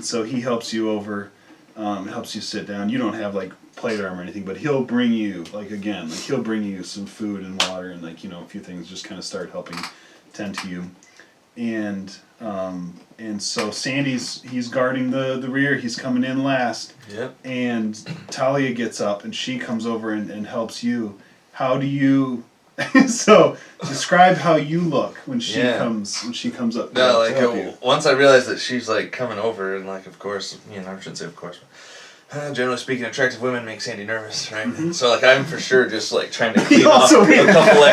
A: So he helps you over, helps you sit down. You don't have plate armor or anything, but he'll bring you he'll bring you some food and water and a few things. Just kind of start helping tend to you, and so he's guarding the rear. He's coming in last.
B: Yep. And
A: Talia gets up and she comes over and helps you. How do you? So describe how you look when she comes up.
B: No, help you. Once I realized that she's coming over, and of course, I shouldn't say of course. Generally speaking, attractive women make Sandy nervous, right? Mm-hmm. So I'm for sure just trying to clean off a couple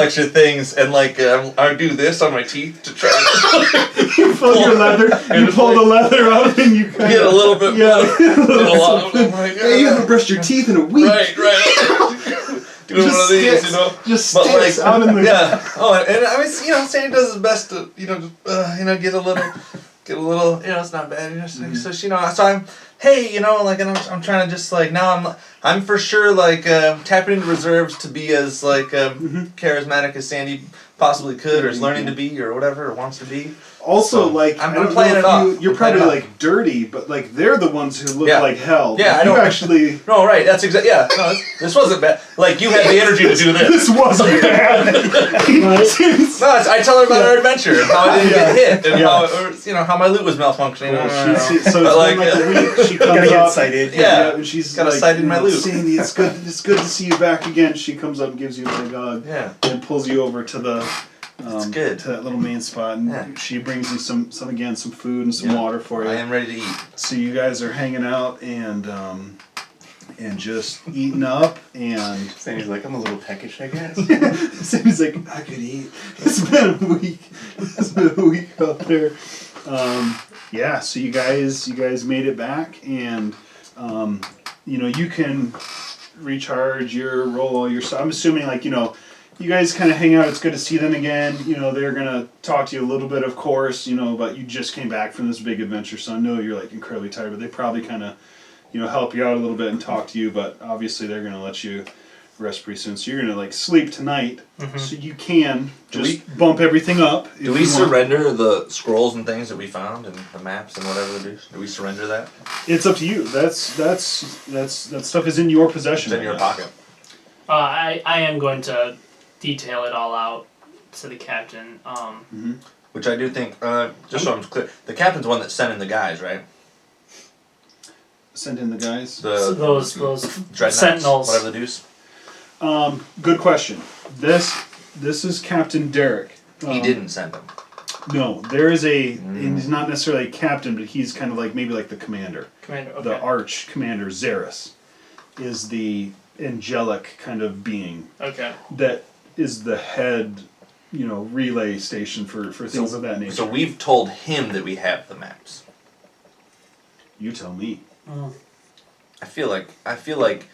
B: extra things, and I do this on my teeth to try to
A: you pull your leather, you pull the leather out, and you kind
B: get a little bit
A: you haven't brushed your teeth in a week.
B: Right. Doing one of these,
A: just sticks out in the
B: and Sandy does his best to get a little it's not bad. So so I'm and I'm trying to just now I'm for sure tapping into reserves to be as charismatic as Sandy possibly could, or is learning to be, or whatever, or wants to be.
A: Also,
B: I'm playing it off.
A: You're probably dirty, but they're the ones who look like hell.
B: Yeah, I don't actually. No, right. That's exactly. Yeah, no, this wasn't bad. You had the energy to do this.
A: This wasn't bad.
B: No, I tell her about our adventure and how I didn't get hit, and how my loot was malfunctioning.
A: So it's been a week. she comes
D: Gotta get
A: up.
D: cited.
B: Yeah.
A: And she's
B: Got a
A: like,
B: sight in my loop.
A: Sandy, it's good to see you back again. She comes up and gives you a big hug.
B: Yeah.
A: And pulls you over to the
B: good.
A: to that little main spot, and she brings you some food and some water for you.
B: I am ready to eat.
A: So you guys are hanging out and just eating up, and
D: Sandy's like, I'm a little peckish, I guess.
A: Sandy's like, I could eat. It's been a week. It's been a week up there. So you guys made it back, and you can recharge your roll, your stuff. I'm assuming you guys kind of hang out. It's good to see them again. They're gonna talk to you a little bit, of course. But you just came back from this big adventure, so I know you're incredibly tired. But they probably kind of help you out a little bit and talk to you. But obviously they're gonna let you rest pretty soon. So you're gonna sleep tonight, so you can just bump everything up.
B: Do we surrender the scrolls and things that we found and the maps and whatever they do? Do we surrender that?
A: It's up to you. That stuff is in your possession.
B: It's in your pocket.
C: I am going to detail it all out to the captain.
B: Which I do think, just so I'm clear, the captain's one that sent in the guys, right?
A: Sent in the guys?
C: Those
B: Dreadnoughts,
C: Sentinels.
B: whatever the deuce.
A: Good question. This is Captain Derek.
B: He didn't send them.
A: No, there is and he's not necessarily a captain, but he's kind of maybe the commander.
C: Commander, okay.
A: The arch commander, Xeris, is the angelic kind of being.
C: Okay.
A: That is the head, relay station for things of that nature.
B: So we've told him that we have the maps.
A: You tell me.
B: I feel like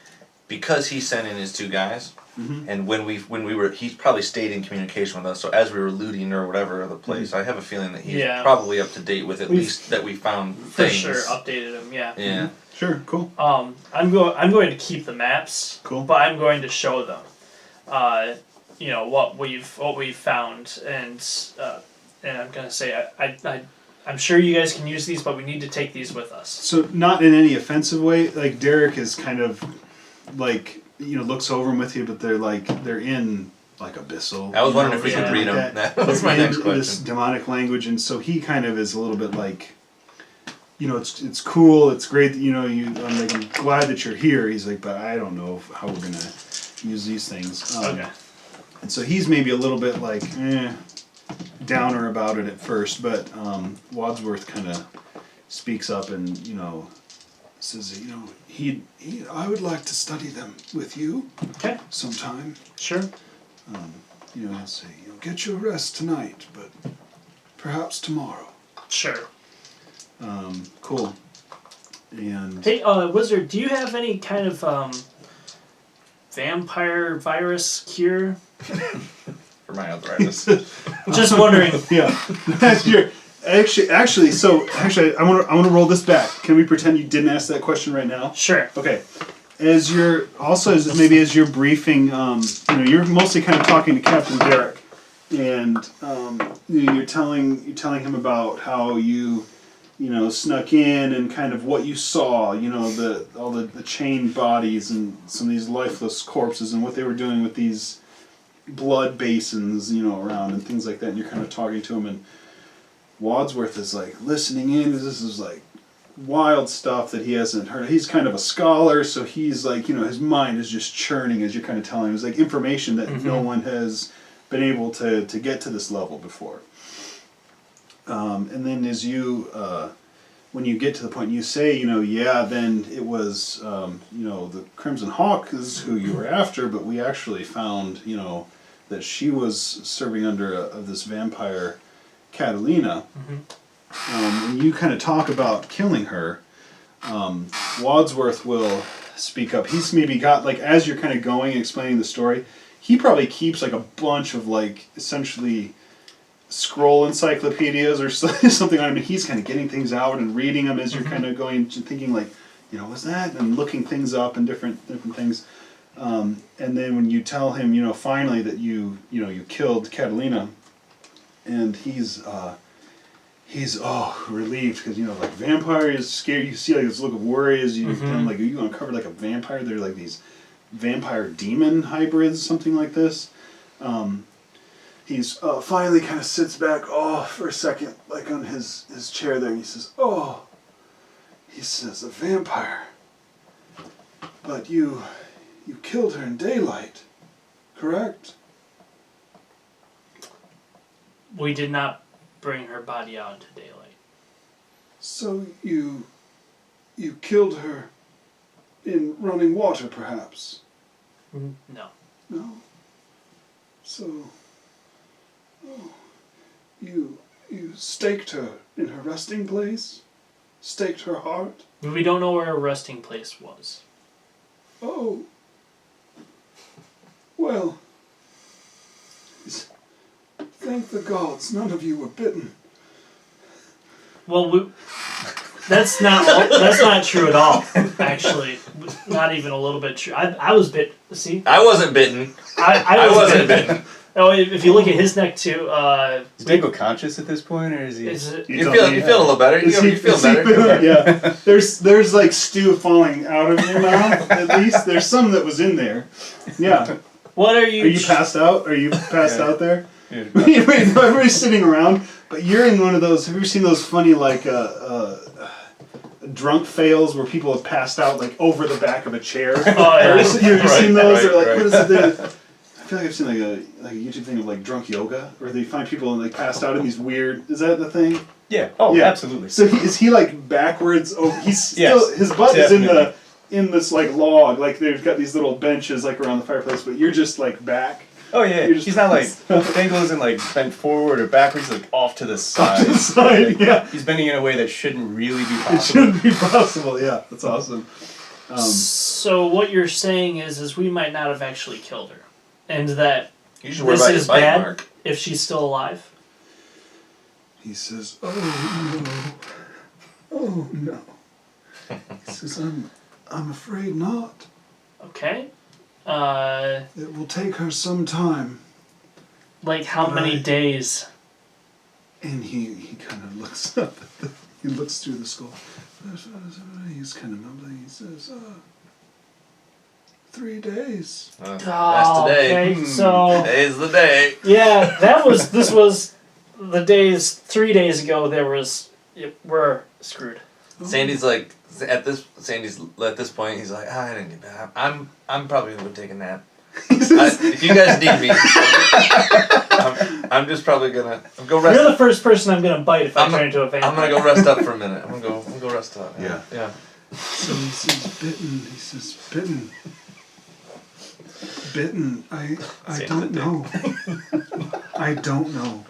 B: because he sent in his two guys, and when we were, he probably stayed in communication with us. So as we were looting or whatever the place, I have a feeling that he's probably up to date with at least that we found
C: for
B: things.
C: sure updated him. Yeah.
B: Yeah.
A: Sure. Cool.
C: I'm going to keep the maps.
A: Cool.
C: But I'm going to show them. What we've found, and I'm gonna say I'm sure you guys can use these, but we need to take these with us.
A: So not in any offensive way. Derek is kind of looks over them with you, but they're in abyssal.
B: I was wondering if we could read them. That was my next question.
A: This demonic language, and so he kind of is a little bit it's cool, it's great that I'm glad that you're here. He's like, but I don't know how we're gonna use these things.
C: Okay.
A: And so he's maybe a little bit downer about it at first, but Wadsworth kind of speaks up and says I would like to study them with you.
C: Okay.
A: Sometime.
C: Sure.
A: I'll say get your rest tonight, but perhaps tomorrow.
C: Sure.
A: Cool. And
C: hey, Wizard, do you have any kind of vampire virus cure?
B: For my arthritis.
C: Just wondering.
A: Yeah. Actually, I want to roll this back. Can we pretend you didn't ask that question right now?
C: Sure.
A: Okay. As you're briefing, you're mostly kind of talking to Captain Derek, and you're telling him about how you snuck in and kind of what you saw, all the chained bodies and some of these lifeless corpses and what they were doing with these blood basins, around and things like that. And you're kind of talking to him, and Wadsworth is listening in. This is wild stuff that he hasn't heard. He's kind of a scholar, so he's his mind is just churning as you're kind of telling him. It's information that no one has been able to get to this level before. And then as you, when you get to the point you say, then it was, the Crimson Hawk is who you were after, but we actually found, that she was serving under this vampire, Catalina. When you kind of talk about killing her, Wadsworth will speak up. He's maybe got, as you're kind of going and explaining the story, he probably keeps a bunch of essentially scroll encyclopedias or something on him, and he's kind of getting things out and reading them as you're kind of going and thinking what's that, and looking things up and different things, and then when you tell him finally that you killed Catalina, and he's relieved because vampire is scary. You see this look of worry as you you uncovered a vampire. They're these vampire demon hybrids, something like this. He's finally kind of sits back for a second, on his chair there, and he says, He says, a vampire. But you killed her in daylight, correct?
C: We did not bring her body out into daylight.
A: So you killed her in running water, perhaps?
C: No.
A: No. So, you staked her in her resting place? Staked her heart?
C: We don't know where her resting place was.
A: Oh. Well, thank the gods none of you were bitten.
C: Well, that's not true at all. Actually, not even a little bit true. I was bit. See,
B: I wasn't bitten.
C: I
B: wasn't bitten.
C: Oh, if you look at his neck too,
D: is Dingo conscious at this point, or is he?
B: You feel a little better. You feel better.
A: Yeah. There's like stew falling out of your mouth. At least there's some that was in there. Yeah.
C: What are you?
A: Are you passed out? Are you passed out there?
D: Yeah.
A: Wait, everybody's sitting around, but you're in one of those. Have you ever seen those funny like drunk fails where people have passed out like over the back of a chair?
C: Oh yeah.
A: You've seen those?
B: Right,
A: Or like
B: right.
A: what is it? I feel like I've seen like a YouTube thing of like drunk yoga, where they find people and like passed out in these weird. Is that the thing?
D: Yeah. Oh,
A: Yeah.
D: absolutely.
A: So is he like backwards? Oh, he's still
D: Yes,
A: his butt
D: definitely.
A: is in this like log. Like they've got these little benches like around the fireplace, but you're just like back.
D: Oh yeah.
A: You're just-
D: He's not like Dingo isn't like bent forward or backwards. He's like off to the side.
A: To the side, yeah.
D: He's bending in a way that shouldn't really be
A: It
D: possible.
A: shouldn't be possible. Yeah, that's awesome.
C: So what you're saying is we might not have actually killed her, and that
B: You should worry
C: this
B: about your
C: is
B: bite
C: bad
B: mark.
C: if she's still alive.
A: He says, "Oh no, oh no." He says, "I'm afraid not.
C: Okay.
A: It will take her some time."
C: Like how many days?
A: And he kind of looks up. He looks through the skull. He's kind of mumbling. He says, 3 days.
B: That's
C: Oh,
B: today.
C: okay, so
B: Today's the day.
C: yeah, this was the days 3 days ago. We're screwed.
B: Sandy's like at this point he's like, I didn't get back. I'm probably gonna go take a nap. If you guys need me, I'm just probably gonna go rest.
C: You're the first person I'm gonna bite if I turn into a vampire.
B: I'm gonna go rest up for a minute. I'm gonna go rest up.
A: Yeah.
B: Yeah.
A: So he says, bitten. He says, bitten. Bitten. I don't know. I don't know.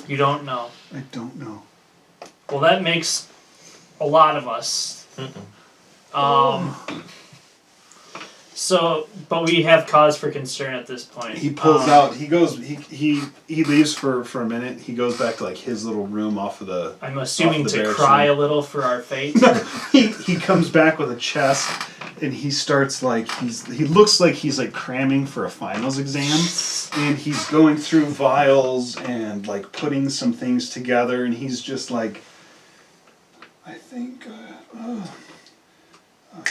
C: You don't know.
A: I don't know.
C: Well, that makes a lot of us. So, but we have cause for concern at this point.
A: He pulls out. He goes. He leaves for a minute. He goes back to like his little room off of the.
C: I'm assuming
A: off the
C: to
A: bear
C: cry
A: scene.
C: a little for our fate.
A: He comes back with a chest, and he starts like he looks like he's like cramming for a finals exam, and he's going through vials and like putting some things together, and he's just like, I think,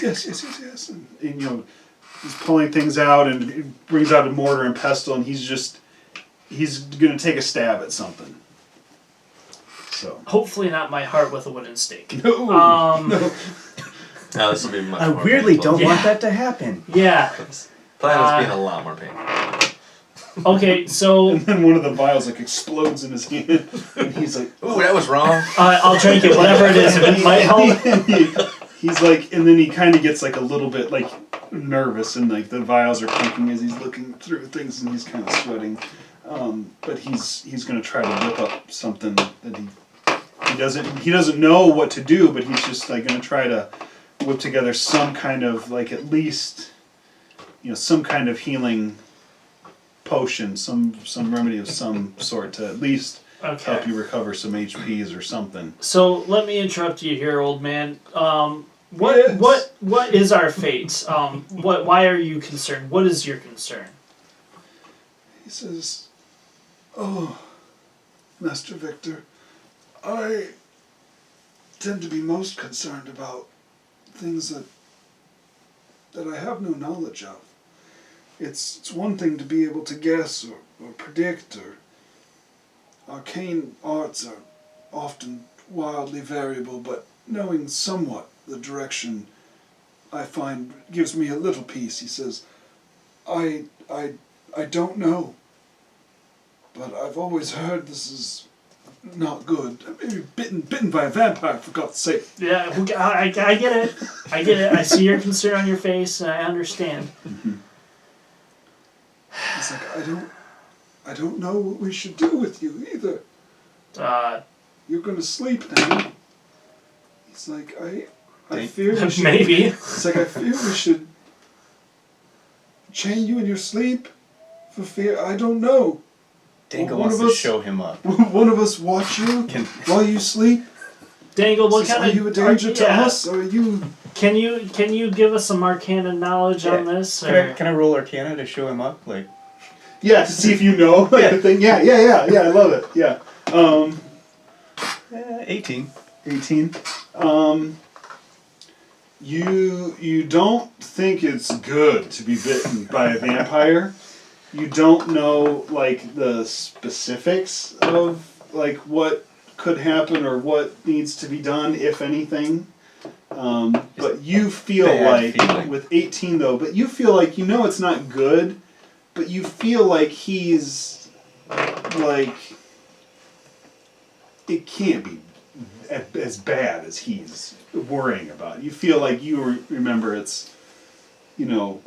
A: yes, and you know, he's pulling things out and he brings out a mortar and pestle, and he's gonna take a stab at something. So
C: Hopefully not my heart with a wooden stake.
A: no.
B: Now this will be much
D: I
B: more
D: weirdly
B: painful.
D: don't want that to happen.
C: Yeah.
B: Planet is being a lot more painful.
C: Okay, so
A: And then one of the vials like explodes in his hand, and he's like,
B: Ooh, that was wrong.
C: I'll drink it, whatever it is. If it might help.
A: he's like, and then he kind of gets like a little bit like nervous, and like the vials are clinking as he's looking through things, and he's kind of sweating. But he's gonna try to whip up something that he doesn't know what to do, but he's just like gonna try to whip together some kind of like at least, you know, some kind of healing potion, some remedy of some sort to at least help you recover some HPs or something.
C: So let me interrupt you here, old man.
A: Yes.
C: What is our fate? Why are you concerned? What is your concern?
A: He says, "Oh, Master Victor, I tend to be most concerned about things that I have no knowledge of. It's one thing to be able to guess or predict, or arcane arts are often wildly variable, but knowing somewhat the direction I find gives me a little peace. He says, I don't know, but I've always heard this is not good. Maybe bitten by a vampire, for God's sake.
C: Yeah, I get it. I get it. I see your concern on your face, and I understand.
A: Mm-hmm. He's like, I don't know what we should do with you either. You're gonna sleep now. He's like, I fear we should...
C: Maybe.
A: It's like, I fear we should chain you in your sleep for fear... I don't know.
D: Dangle wants to show him up.
A: One of us watch you while you sleep?
C: Dangle, what kind of...
A: Are you a danger to us, or are you...
C: Can you give us some Arcana knowledge on this?
D: Can I roll Arcana to show him up? Like,
A: yeah, to see if you know the thing. Yeah, I love it. Yeah.
D: 18.
A: 18. You don't think it's good to be bitten by a vampire. You don't know, like, the specifics of, like, what could happen or what needs to be done, if anything. But you feel like, with 18 though, but you feel like, you know it's not good, but you feel like he's, like, it can't be as bad as he's worrying about. You feel like you remember it's, you know,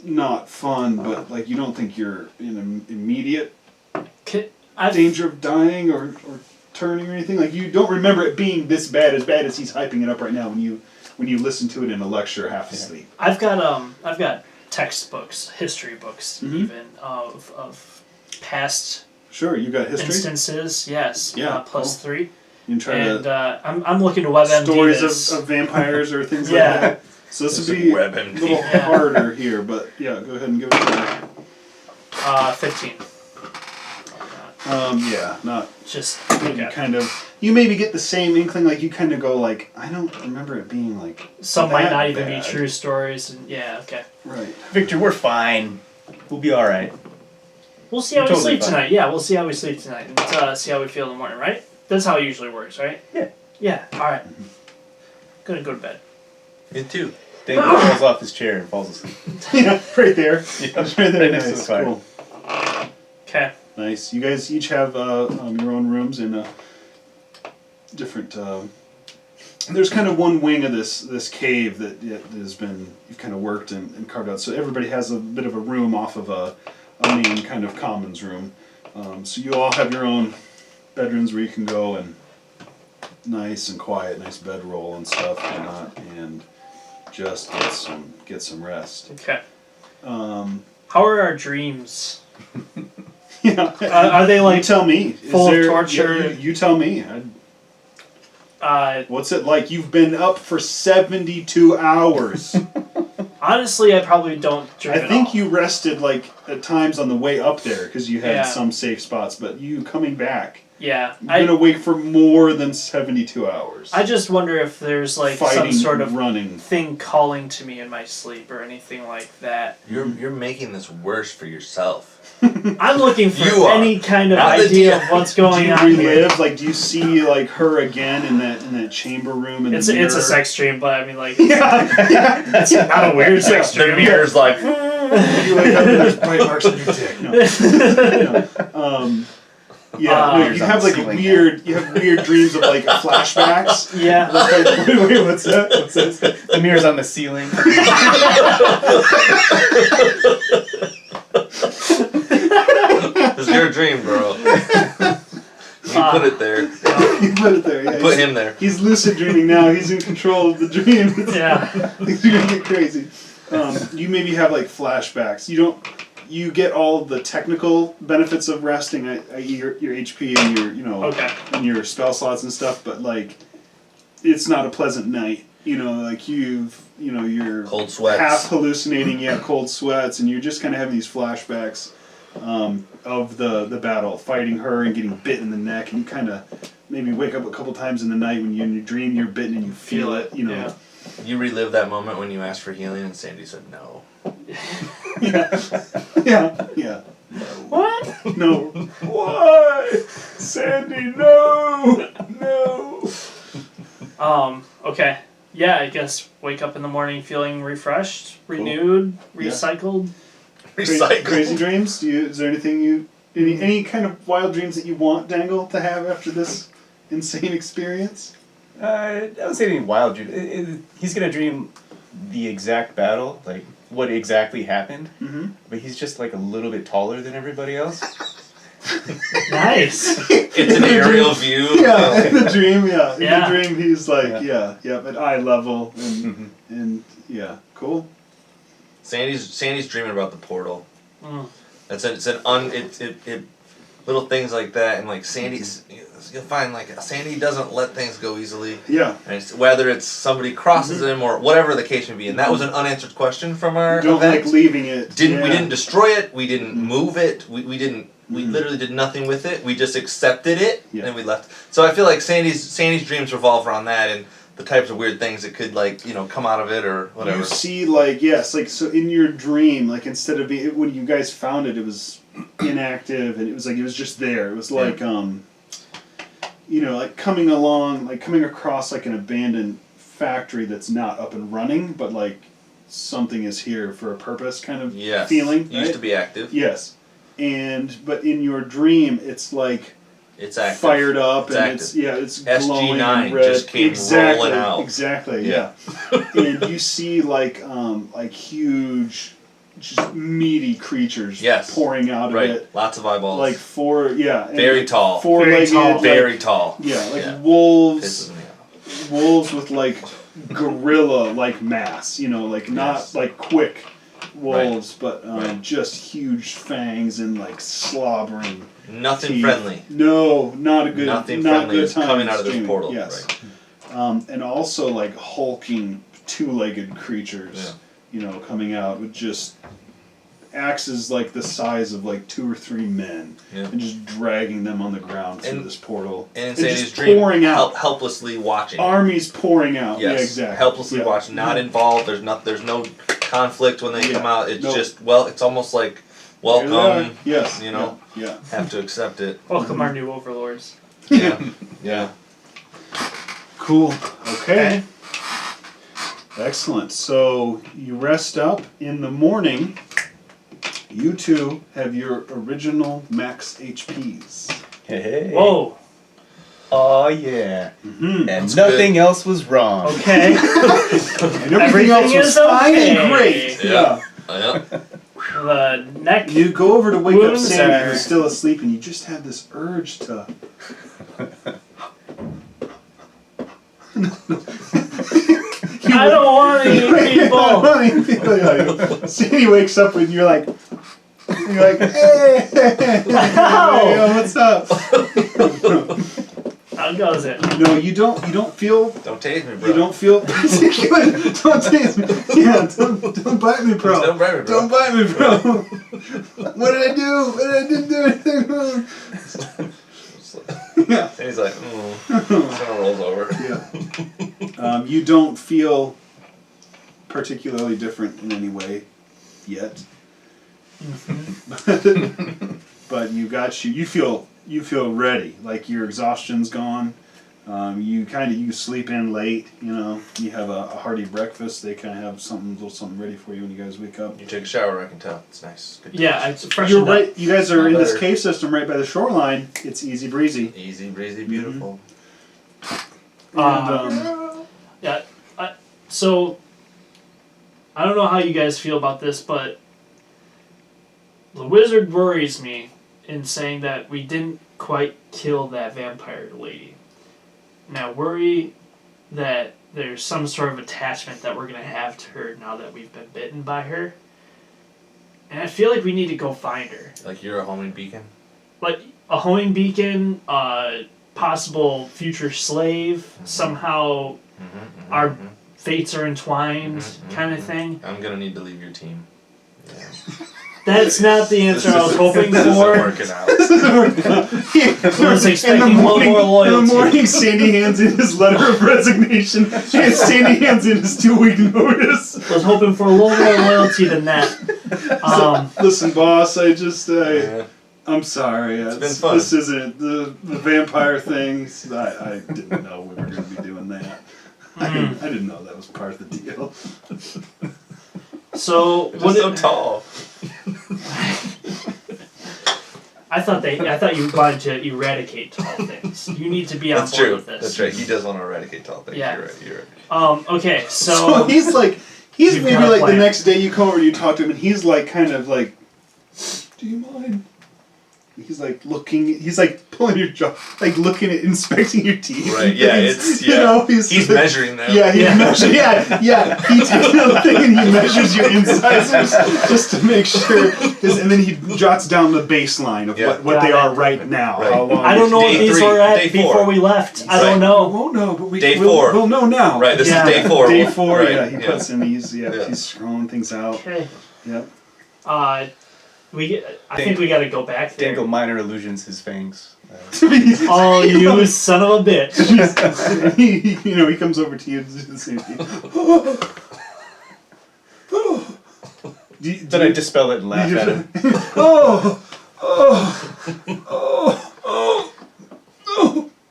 A: not fun, but like you don't think you're in an immediate danger of dying or turning or anything. Like you don't remember it being this bad as he's hyping it up right now when you listen to it in a lecture half asleep.
C: I've got textbooks, history books, even of past.
A: Sure, you got history
C: instances. Yes.
A: Yeah.
C: Plus 3.
A: You can try
C: I'm looking to WebMD
A: stories
C: this.
A: of vampires or things like that. So this would be a little harder here, but yeah, go ahead and give it a try.
C: 15.
A: Yeah, not
C: just
A: you maybe get the same inkling, like you kind of go like, I don't remember it being like
C: some might not even be true stories, and okay.
A: Right.
D: Victor, we're fine. We'll be all right.
C: We'll see how we sleep tonight. Yeah, we'll see how we sleep tonight and see how we feel in the morning, right? That's how it usually works, right?
D: Yeah.
C: Yeah, alright. Gonna go to bed.
B: Me too.
D: Dave falls off his chair and falls asleep.
A: Yeah, right there.
D: Yeah,
A: right there.
D: next to the fire.
A: Cool.
C: Okay.
A: Nice. You guys each have your own rooms and different. There's kind of one wing of this cave that has been you've kind of worked and carved out. So everybody has a bit of a room off of a main kind of commons room. So you all have your own bedrooms where you can go and nice and quiet, nice bedroll and stuff, and just get some rest.
C: Okay. How are our dreams?
A: Yeah.
C: Are they like
A: you tell me?
C: Full of torture?
A: You tell me. What's it like? You've been up for 72 hours.
C: Honestly, I probably don't dream
A: I think you rested like at times on the way up there because you had some safe spots, but you coming back.
C: Yeah.
A: You've been awake for more than 72 hours.
C: I just wonder if there's like
A: fighting,
C: some sort of
A: running
C: thing calling to me in my sleep or anything like that.
B: You're making this worse for yourself.
C: I'm looking for any kind of idea of what's going on.
A: Do you relive? Like, do you see like her again in that chamber room?
C: It's a sex dream, but I mean, like, it's not a weird sex dream.
B: The mirror's like,
A: you wake up and there's bright marks on your dick. No. You have like weird dreams of like flashbacks.
C: Yeah.
A: Wait, what's that? What's this?
D: The mirror's on the ceiling.
B: It's your dream, bro. You put it there.
A: You put it there. Yeah.
B: Put him there.
A: He's lucid dreaming now. He's in control of the dream.
C: Yeah.
A: Things are gonna get crazy. You maybe have like flashbacks. You get all the technical benefits of resting, your HP and your and your spell slots and stuff, but like it's not a pleasant night. Like you're
B: cold sweats,
A: half hallucinating, cold sweats, and you're just kind of having these flashbacks of the battle, fighting her and getting bit in the neck, and you kind of maybe wake up a couple times in the night when in your dream you're bitten and you feel it.
C: Yeah.
B: You relive that moment when you asked for healing and Sandy said no.
A: Yeah.
C: What?
A: No. Why? Sandy, no.
C: Okay. yeah, I guess wake up in the morning feeling refreshed, renewed, recycled.
A: Crazy dreams? Is there anything any kind of wild dreams that you want Dangle to have after this insane experience?
D: I don't say any wild dream. He's gonna dream the exact battle, like what exactly happened.
A: Mm-hmm.
D: But he's just like a little bit taller than everybody else.
C: Nice.
B: It's an aerial view.
A: Yeah, in the dream, yeah. In
C: Yeah.
A: the dream, he's like, at eye level, and yeah, cool.
B: Sandy's dreaming about the portal.
C: Mm.
B: It little things like that, and like Sandy's, you'll find like Sandy doesn't let things go easily.
A: Yeah.
B: And whether it's somebody crosses him or whatever the case may be, and that was an unanswered question from our
A: Don't
B: event.
A: like leaving it.
B: We didn't destroy it. We didn't move it. We literally did nothing with it. We just accepted it and we left. So I feel like Sandy's dreams revolve around that and the types of weird things that could come out of it or whatever.
A: You see, so in your dream, like instead of being when you guys found it, it was inactive and it was just there. It was like like coming across like an abandoned factory that's not up and running, but like something is here for a purpose kind of feeling. Right?
B: Used to be active.
A: Yes. But in your dream, it's like
B: it's active.
A: Fired up,
B: it's
A: and
B: active.
A: it's glowing
B: SG9
A: and red.
B: just came rolling out.
A: Exactly, yeah. And you see like huge, just meaty creatures pouring out of it.
B: Lots of eyeballs.
A: Like
B: very tall.
A: Four-legged.
B: Very tall.
A: Yeah, wolves. Wolves with like gorilla like mass. Not like quick wolves, but just huge fangs and like slobbering.
B: Nothing
A: teeth.
B: Friendly.
A: No, not a good.
B: Nothing
A: not
B: friendly
A: good
B: is coming out of this
A: streaming.
B: portal.
A: Yes.
B: Right.
A: And also like hulking two-legged creatures. Coming out with just axes like the size of like 2 or 3 men, and just dragging them on the ground through this portal.
B: And in Sandy's dream,
A: pouring out,
B: helplessly watching.
A: Armies pouring out.
B: Yes.
A: Yeah, exactly.
B: Helplessly watching, not involved. There's no conflict when they come out. It's just it's almost like welcome.
A: Yes.
B: Have to accept it.
C: Welcome our new overlords.
B: Yeah.
A: Cool. Okay. Excellent. So you rest up in the morning. You two have your original max HPs.
D: Hey.
C: Whoa.
D: Oh yeah.
A: Mm-hmm.
D: And nothing else was wrong.
C: Okay.
A: And everything else was fine and great. Yeah.
C: The neck.
A: You go over to wake up Sandy, who's
C: are
A: still asleep, and you just have this urge to.
C: I don't want to eat people.
A: Sandy wakes up and you're like, hey, what's up?
C: How goes it?
A: No, you don't feel.
B: Don't tase me, bro.
A: You don't feel. Don't tase me. Yeah, don't bite me, bro.
B: Don't bite me, bro.
A: Don't bite me, bro. What did I do? I didn't do anything wrong.
B: Yeah. And he's like, kind of rolls over.
A: Yeah. You don't feel particularly different in any way yet. But you feel ready. Like your exhaustion's gone. You sleep in late. You have a hearty breakfast. They kind of have something ready for you when you guys wake up.
B: You take a shower, I can tell. It's nice. Good
C: it's fresh.
A: You're right. You guys are in this
B: better.
A: cave system right by the shoreline. It's easy breezy.
B: Easy breezy, beautiful.
C: So I don't know how you guys feel about this, but the wizard worries me in saying that we didn't quite kill that vampire lady. And I worry that there's some sort of attachment that we're going to have to her now that we've been bitten by her. And I feel like we need to go find her.
B: Like you're a homing beacon?
C: Like a homing beacon, possible future slave, somehow our fates are entwined, kind of thing.
B: I'm going to need to leave your team. Yeah.
C: That's not the answer I was hoping
B: This isn't
C: for.
B: working out.
C: I was expecting a little more loyalty.
A: In the morning, Sandy hands in his letter of resignation, and Sandy hands in his 2-week notice.
C: I was hoping for a little more loyalty than that.
A: Listen, boss, I'm sorry.
B: It's been fun.
A: This isn't the vampire thing. I didn't know we were going to be doing that. I didn't know that was part of the deal.
C: So
B: They're so tall.
C: I thought you wanted to eradicate tall things. You need to be on board with this.
B: That's right. He does want to eradicate tall things.
C: Yeah.
B: You're right.
C: Okay,
A: So he's maybe like the next day you come over and you talk to him and he's like kind of like, do you mind? He's like looking. He's like pulling your jaw, like looking at inspecting your teeth.
B: Right. Yeah. He's measuring them.
A: Yeah. Yeah. He takes the thing and he measures your incisors just to make sure. And then he jots down the baseline of what they are right now.
B: Right.
A: How long?
C: I don't know what these were at before we left. I don't know.
A: We won't know, but
B: Day 4.
A: We'll know now.
B: Right. This is day 4.
A: Day 4.
B: Right.
A: Yeah. He puts in these. He's scrolling things out.
C: Okay.
A: Yep.
C: I think we got to go back there.
D: Dangle minor illusions his fangs.
C: Oh, you son of a bitch!
A: he comes over to you and does the same thing.
D: Did I dispel it and laugh at him?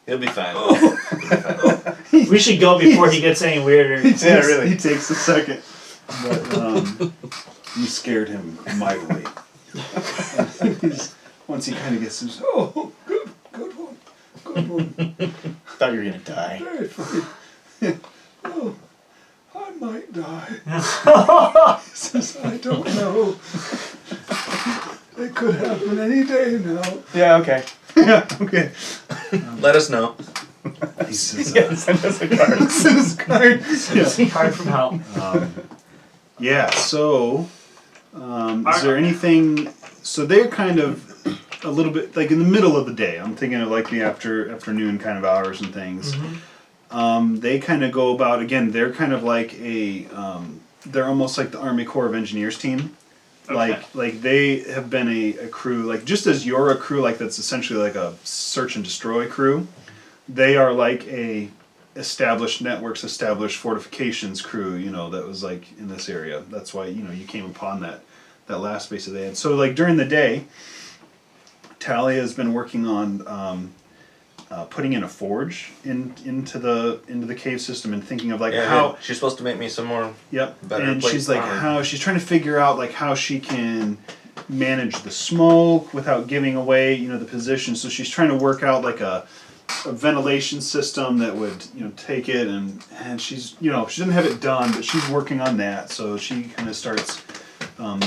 B: He'll be fine.
C: We should go before he gets any weirder.
A: He takes a second. But you scared him mightily. Once he kind of gets his, good one.
D: Thought you were gonna die.
A: Very funny. I might die. He says, I don't know. It could happen any day now.
D: Yeah, okay.
A: Yeah, okay.
B: Let us know.
A: He says,
D: Send us a card.
A: send us a card. Yeah.
C: Card from hell.
A: Yeah, so is there anything, so they're kind of a little bit like in the middle of the day. I'm thinking of like the afternoon kind of hours and things.
C: Mm-hmm.
A: They kind of go about, again, they're kind of like they're almost like the Army Corps of Engineers team.
C: Okay.
A: Like they have been a crew, like just as you're a crew, like that's essentially like a search and destroy crew, they are like a established fortifications crew, that was like in this area. That's why, you came upon that last base that they had. So like during the day, Talia has been working on putting in a forge into the cave system and thinking of like how
B: she's supposed to make me some more.
A: Yep.
B: Better
A: And
B: plate
A: she's like
B: armor.
A: how she's trying to figure out like how she can manage the smoke without giving away the position. So she's trying to work out like a ventilation system that would take it and she's she doesn't have it done, but she's working on that. So she kind of starts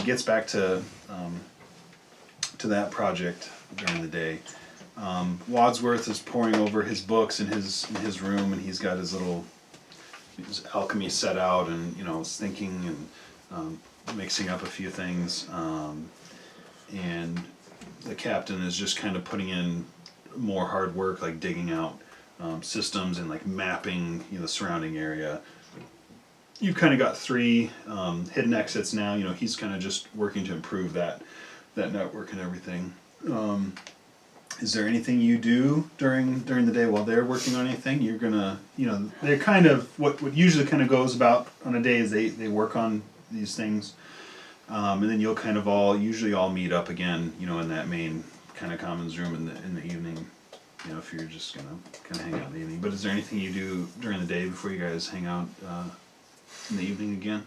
A: gets back to that project during the day. Wadsworth is poring over his books in his room, and he's got his alchemy set out, and is thinking and mixing up a few things. And the captain is just kind of putting in more hard work, like digging out systems and like mapping the surrounding area. You've kind of got 3 hidden exits now. He's kind of just working to improve that network and everything. Is there anything you do during the day while they're working on anything? You're gonna, they're kind of what usually kind of goes about on a day is they work on these things, and then you'll kind of all meet up again, in that main kind of commons room in the evening, if you're just gonna kind of hang out in the evening. But is there anything you do during the day before you guys hang out in the evening again?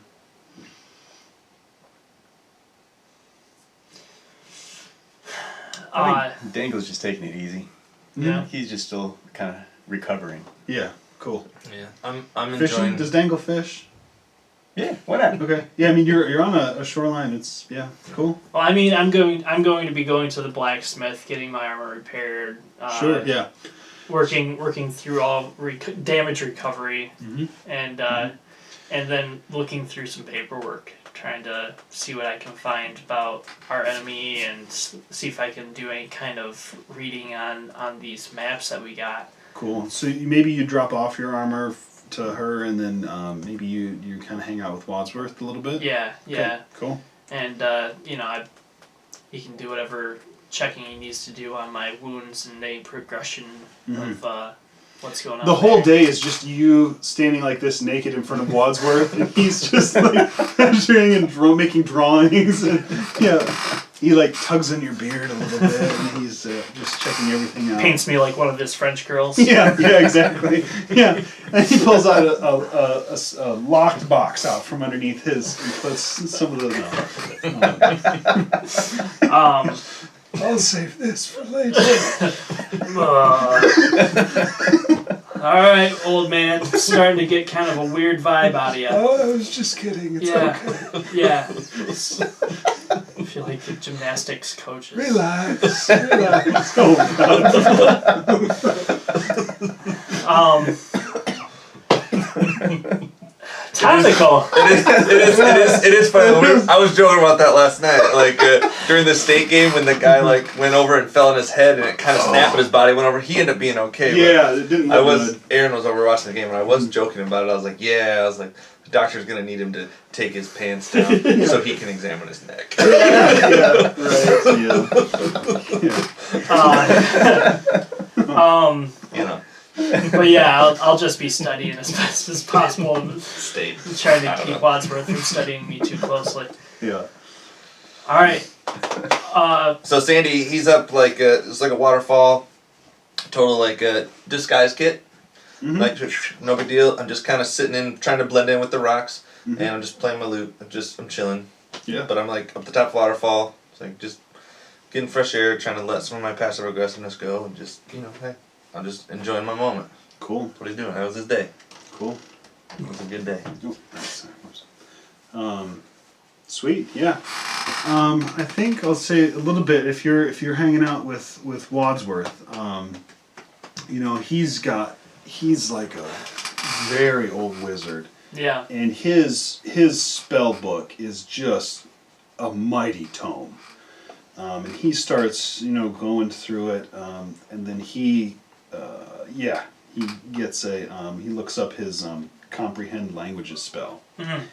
D: Dangle's just taking it easy.
C: Yeah.
D: He's just still kind of recovering.
A: Yeah, cool.
B: Yeah, I'm
A: Fishing?
B: enjoying.
A: Does Dangle fish?
D: Yeah, why not?
A: Okay. Yeah, I mean you're on a shoreline. It's cool.
C: Well, I mean, I'm going to be going to the blacksmith, getting my armor repaired.
A: Sure. Yeah.
C: Working through all damage recovery,
A: Mm-hmm.
C: and then looking through some paperwork, trying to see what I can find about our enemy and see if I can do any kind of reading on these maps that we got.
A: Cool. So maybe you drop off your armor to her, and then maybe you kind of hang out with Wadsworth a little bit.
C: Yeah.
A: Cool.
C: And he can do whatever checking he needs to do on my wounds and any progression of what's going on.
A: The whole day is just you standing like this naked in front of Wadsworth, and he's just like measuring and making drawings. And, he like tugs on your beard a little bit, and he's just checking everything out.
C: Paints me like one of his French girls.
A: Yeah, exactly. Yeah, and he pulls out a locked box out from underneath his and puts some of the. I'll save this for later.
C: All right, old man. Starting to get kind of a weird vibe out of you.
A: Oh, I was just kidding. It's okay.
C: Yeah. I feel like the gymnastics coaches.
A: Relax. Oh, God.
C: Topical.
B: It is funny. I was joking about that last night. Like during the state game, when the guy like went over and fell on his head, and it kind of snapped, and his body went over. He ended up being okay.
A: Yeah, it didn't.
B: Aaron was over watching the game, and I wasn't joking about it. I was like, the doctor's gonna need him to take his pants down so he can examine his neck.
A: Right.
B: You know.
C: But yeah, I'll just be studying as best as possible.
B: State.
C: Trying to keep Wadsworth from studying me too closely.
A: Yeah.
C: All right.
B: So Sandy, he's up like it's like a waterfall, total like disguise kit. Mm-hmm. Like no big deal. I'm just kind of sitting in, trying to blend in with the rocks, and I'm just playing my lute. I'm chilling. Yeah. But I'm like up the top of the waterfall, it's like just getting fresh air, trying to let some of my passive aggressiveness go, and just hey. I'm just enjoying my moment. Cool. That's what he's doing. How was his day? Cool. It was a good day.
A: Sweet. Yeah. I think I'll say a little bit. If you're hanging out with Wadsworth, he's like a very old wizard.
C: Yeah.
A: And his spell book is just a mighty tome. And he starts going through it, and then he gets he looks up his comprehend languages spell. Mm-hmm.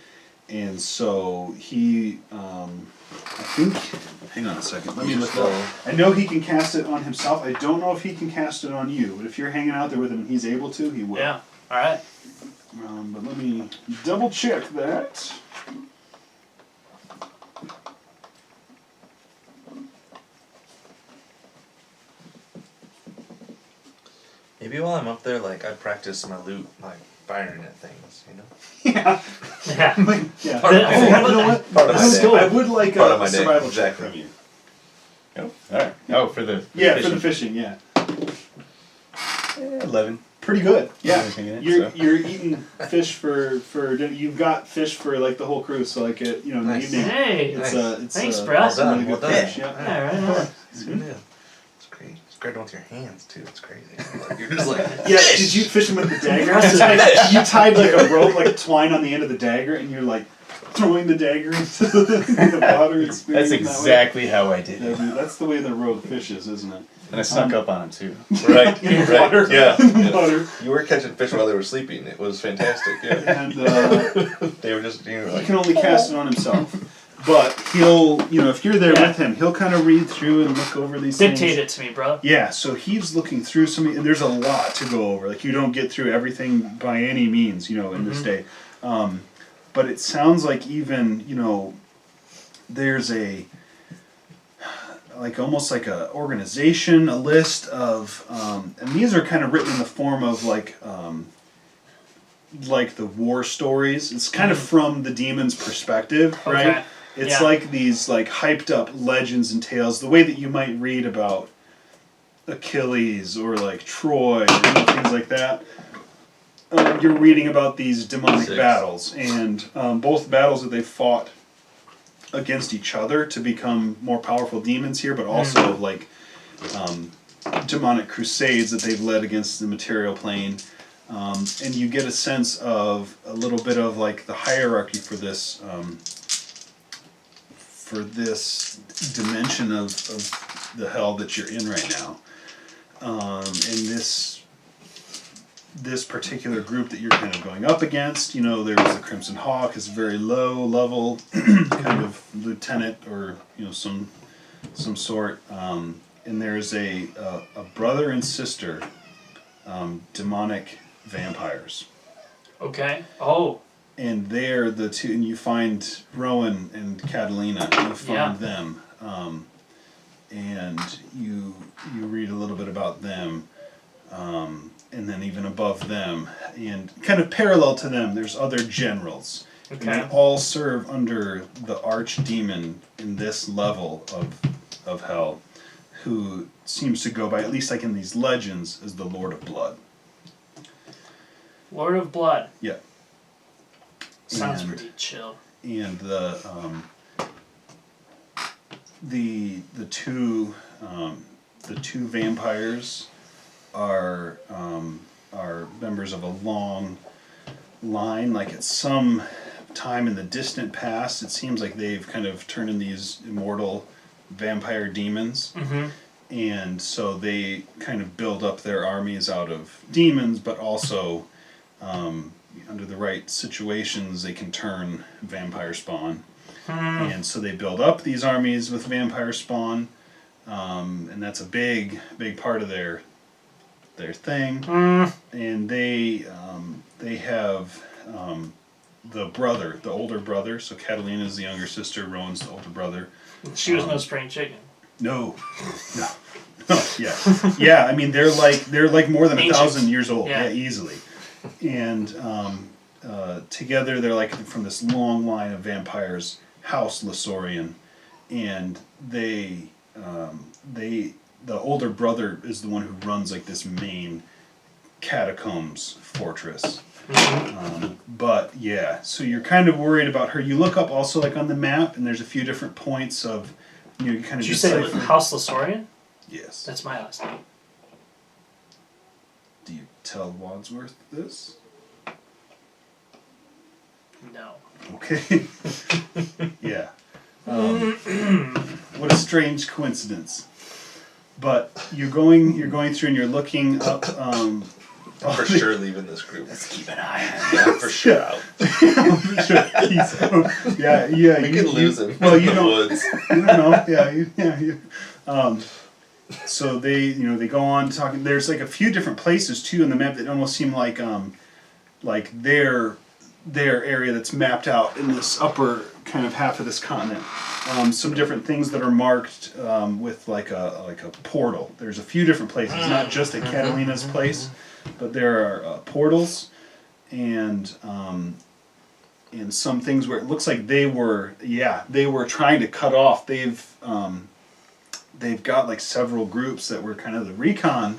A: And so he, I think, hang on a second, let me look up. I know he can cast it on himself. I don't know if he can cast it on you, but if you're hanging out there with him and he's able to, he will.
C: Yeah, alright.
A: But let me double check that.
B: Maybe while I'm up there, like, I practice my lute, like, firing at things,
A: Yeah. Yeah. Yeah.
B: Part of my day. Part of my day.
A: I would like a survival check from you.
D: Oh, alright. Oh, for the
A: fishing. For the fishing, yeah.
D: 11.
A: Pretty good. Yeah. You're eating fish for dinner. You've got fish for like the whole cruise, so like in the evening.
C: Hey,
A: it's
C: thanks, bro.
A: Well done. Really good fish.
C: Yeah, right on.
B: It's good. It's great. It's great with your hands too. It's crazy. You're just like
A: Did you fish him with the dagger? You tied like a rope, like twine on the end of the dagger, and you're like throwing the dagger into the water.
D: That's exactly how I did it.
A: That's the way the rogue fishes, isn't it?
D: And I snuck up on him too.
B: Right.
A: In water.
B: Yeah.
A: Water.
B: You were catching fish while they were sleeping. It was fantastic. Yeah.
A: And
B: they were just
A: he can only cast it on himself. But he'll, if you're there with him, he'll kind of read through and look over these things.
C: Dictate it to me, bro.
A: Yeah, so he's looking through and there's a lot to go over. Like, you don't get through everything by any means, in this day. But it sounds like even, there's almost like a organization, a list of, and these are kind of written in the form of like the war stories. It's kind of from the demon's perspective, right?
C: Okay.
A: It's like these like hyped up legends and tales, the way that you might read about Achilles or like Troy, things like that. You're reading about these demonic battles, and both battles that they fought against each other to become more powerful demons here, but also like demonic crusades that they've led against the material plane. And you get a sense of a little bit of like the hierarchy for this dimension of the hell that you're in right now. And this particular group that you're kind of going up against, there's the Crimson Hawk, is very low level, kind of lieutenant or some sort, and there's a brother and sister, demonic vampires.
C: Okay. Oh.
A: And they're the two, and you find Rowan and Catalina. You find them. and you read a little bit about them, and then even above them, and kind of parallel to them, there's other generals.
C: Okay.
A: And they all serve under the archdemon in this level of hell, who seems to go by, at least like in these legends, as the Lord of Blood.
C: Lord of Blood.
A: Yeah.
C: Sounds pretty chill.
A: And the two vampires are members of a long line. Like at some time in the distant past, it seems like they've kind of turned into these immortal vampire demons.
C: Mm-hmm.
A: And so they kind of build up their armies out of demons, but also under the right situations they can turn vampire spawn. And so they build up these armies with vampire spawn, and that's a big part of their thing. And they have the older brother. So Catalina's the younger sister, Rowan's the older brother.
C: She was no spring chicken.
A: No, yeah. I mean, they're like more than 1,000 years old, yeah, easily. And together they're like from this long line of vampires, House Lasorian, and the older brother is the one who runs like this main catacombs fortress. But yeah, so you're kind of worried about her. You look up also like on the map, and there's a few different points of you kind of.
C: Did you say House Lasorian?
A: Yes.
C: That's my last name.
A: Do you tell Wadsworth this?
C: No.
A: Okay. Yeah. What a strange coincidence. But you're going through and you're looking up.
B: For sure leaving this group.
C: Let's keep an eye on him.
B: Yeah, for sure out.
A: For sure. Yeah.
B: We could lose him.
A: Well,
B: in the woods.
A: You don't know. Yeah. So they go on talking. There's like a few different places too in the map that almost seem like their area that's mapped out in this upper kind of half of this continent. Some different things that are marked with like a portal. There's a few different places, not just at Catalina's place, but there are portals and some things where it looks like they were trying to cut off. They've got like several groups that were kind of the recon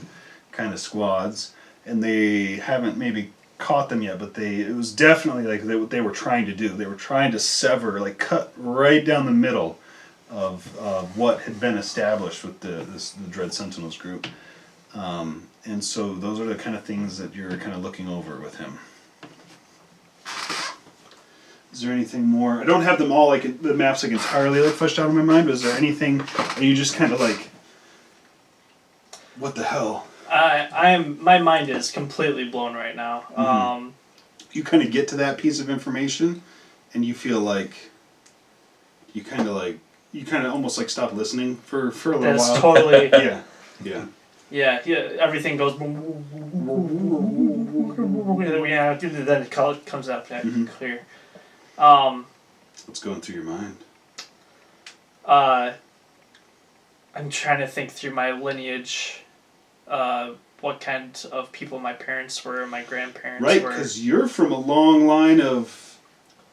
A: kind of squads, and they haven't maybe caught them yet, but it was definitely like what they were trying to do. They were trying to sever, like cut right down the middle of what had been established with the Dread Sentinels group. And so those are the kind of things that you're kind of looking over with him. Is there anything more? I don't have them all like the maps like entirely like fleshed out in my mind, but is there anything that you just kind of like, what the hell?
C: My mind is completely blown right now.
A: Mm-hmm. You kind of get to that piece of information, and you feel like you kind of almost like stop listening for a little while.
C: That's totally
A: Yeah.
C: Everything goes. Yeah, then it comes up clear.
A: What's going through your mind?
C: I'm trying to think through my lineage. What kind of people my parents were, my grandparents were.
A: Right, because you're from a long line of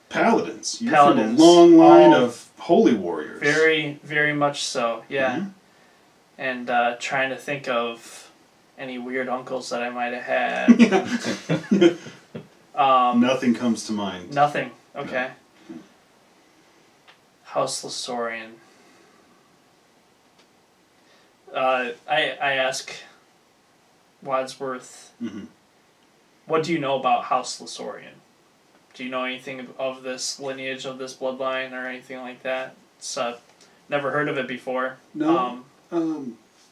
A: paladins. You're
C: Paladins.
A: from a long line of holy warriors.
C: Very, very much so, yeah.
A: Mm-hmm.
C: And trying to think of any weird uncles that I might have had.
A: Nothing comes to mind.
C: Nothing, okay. No. House Lasorian. I ask Wadsworth, what do you know about House Lasorian? Do you know anything of this lineage, of this bloodline, or anything like that? It's never heard of it before.
A: No.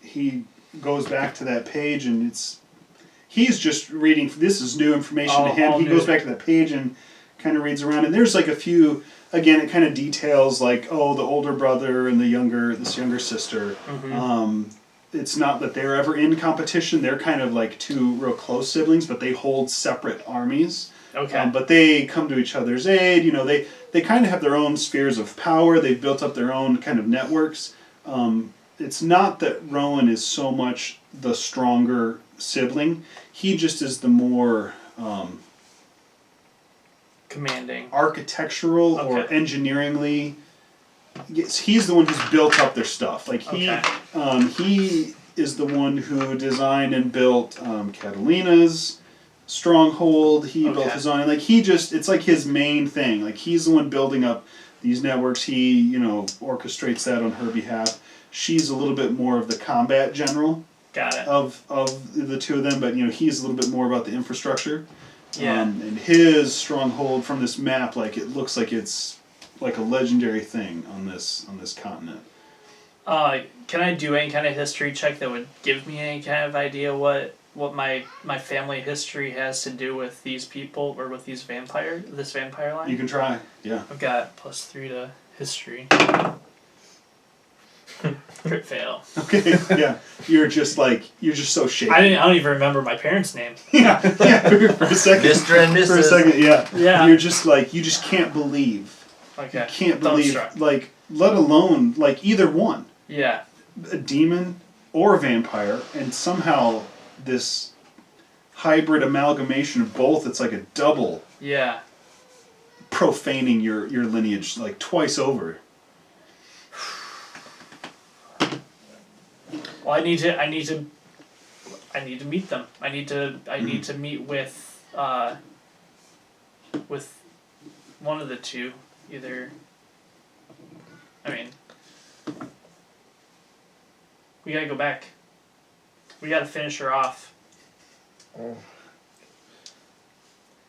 A: He goes back to that page, and he's just reading. This is new information to him. He goes back to that page and kind of reads around, and there's like a few. Again, it kind of details like, the older brother and this younger sister. It's not that they're ever in competition. They're kind of like two real close siblings, but they hold separate armies.
C: Okay.
A: But they come to each other's aid. You know, they kind of have their own spheres of power. They've built up their own kind of networks. It's not that Rowan is so much the stronger sibling. He just is the more
C: commanding,
A: architectural or engineeringly. Yes, he's the one who's built up their stuff. Like he is the one who designed and built Catalina's stronghold. He built his own. Like it's like his main thing. Like he's the one building up these networks. He orchestrates that on her behalf. She's a little bit more of the combat general.
C: Got it.
A: Of the two of them, but he's a little bit more about the infrastructure.
C: Yeah.
A: And his stronghold from this map, like it looks like it's like a legendary thing on this continent.
C: Can I do any kind of history check that would give me any kind of idea what my family history has to do with these people or with this vampire line?
A: You can try. Yeah.
C: I've got +3 to history. Crit fail.
A: Okay. Yeah. You're just so shaken.
C: I don't even remember my parents' name.
A: Yeah. For a second.
B: Mr. and Mrs.
A: For a second. Yeah.
C: Yeah.
A: You're just you just can't believe.
C: Okay.
A: You can't believe let alone either one.
C: Yeah.
A: A demon or a vampire, and somehow this hybrid amalgamation of both. It's like a double.
C: Yeah.
A: Profaning your lineage twice over.
C: Well, I need to meet them. I need to meet with one of the two. Either, we gotta go back. We gotta finish her off.
B: Oh.